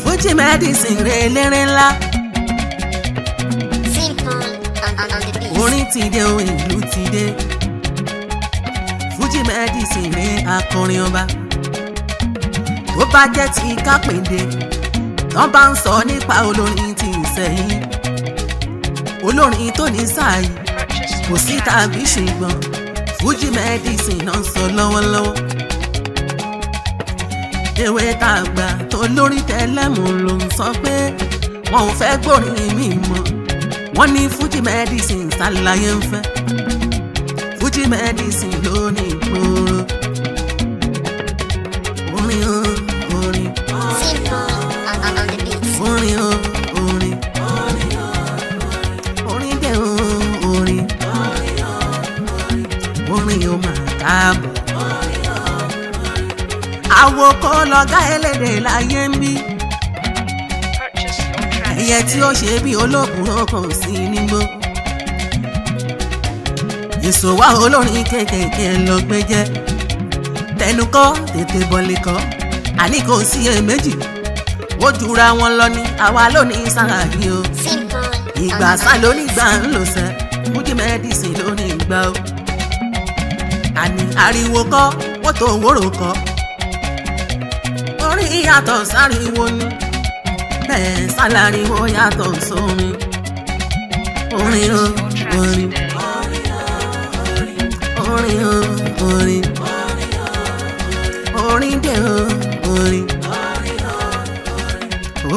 Fuji medicine re eléré ńlá. Orin ti dé o ìlú ti dé. Fuji medicine re akọrin ọba. Tó bá jẹ́ ti kápẹ́ndé tán bá ń sọ nípa olórin tí ń sẹ́yìn olórin tó ní sáàyè kò sí tàbí ṣùgbọ́n Fuji medicine náà ń sọ lọ́wọ́lọ́wọ́ ewé tàgbà tó lórí tẹlẹ́mù ló ń sọ pé wọn ò fẹ́ gbórin mi mọ́ wọ́n ní Fuji medicine ṣàlàyé ń fẹ́ Fuji medicine ló ní ìgboro orin o orin orin o orin orin dé o orin orin o máa káàbọ̀ àwòkọ́ lọ́gá ẹlẹ́dẹ̀ láyé ń bí ẹyẹ tí ó ṣe bí olókùn ọkàn sí nígbó ìṣòwò olórin kéékèèké lọ gbé jẹ́ tẹnukọ́ tètè bọ́lẹ̀ kọ́ àní kò sí èméjì ó jura wọn lọ ní àwa lónìí sára yìí o ìgbà sá lónìí gbà ń lò sẹ́ Fuji medicine lónìí gbà o àní ariwo kọ́ wọ́n tó wóró kọ́ orin yàtọ̀ sáriwo ni bẹ́ẹ̀ sáláriwo yàtọ̀ sórin orin o orin orin o orin orin dé o orin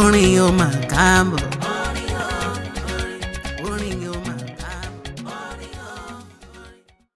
orin o máa káàbọ̀.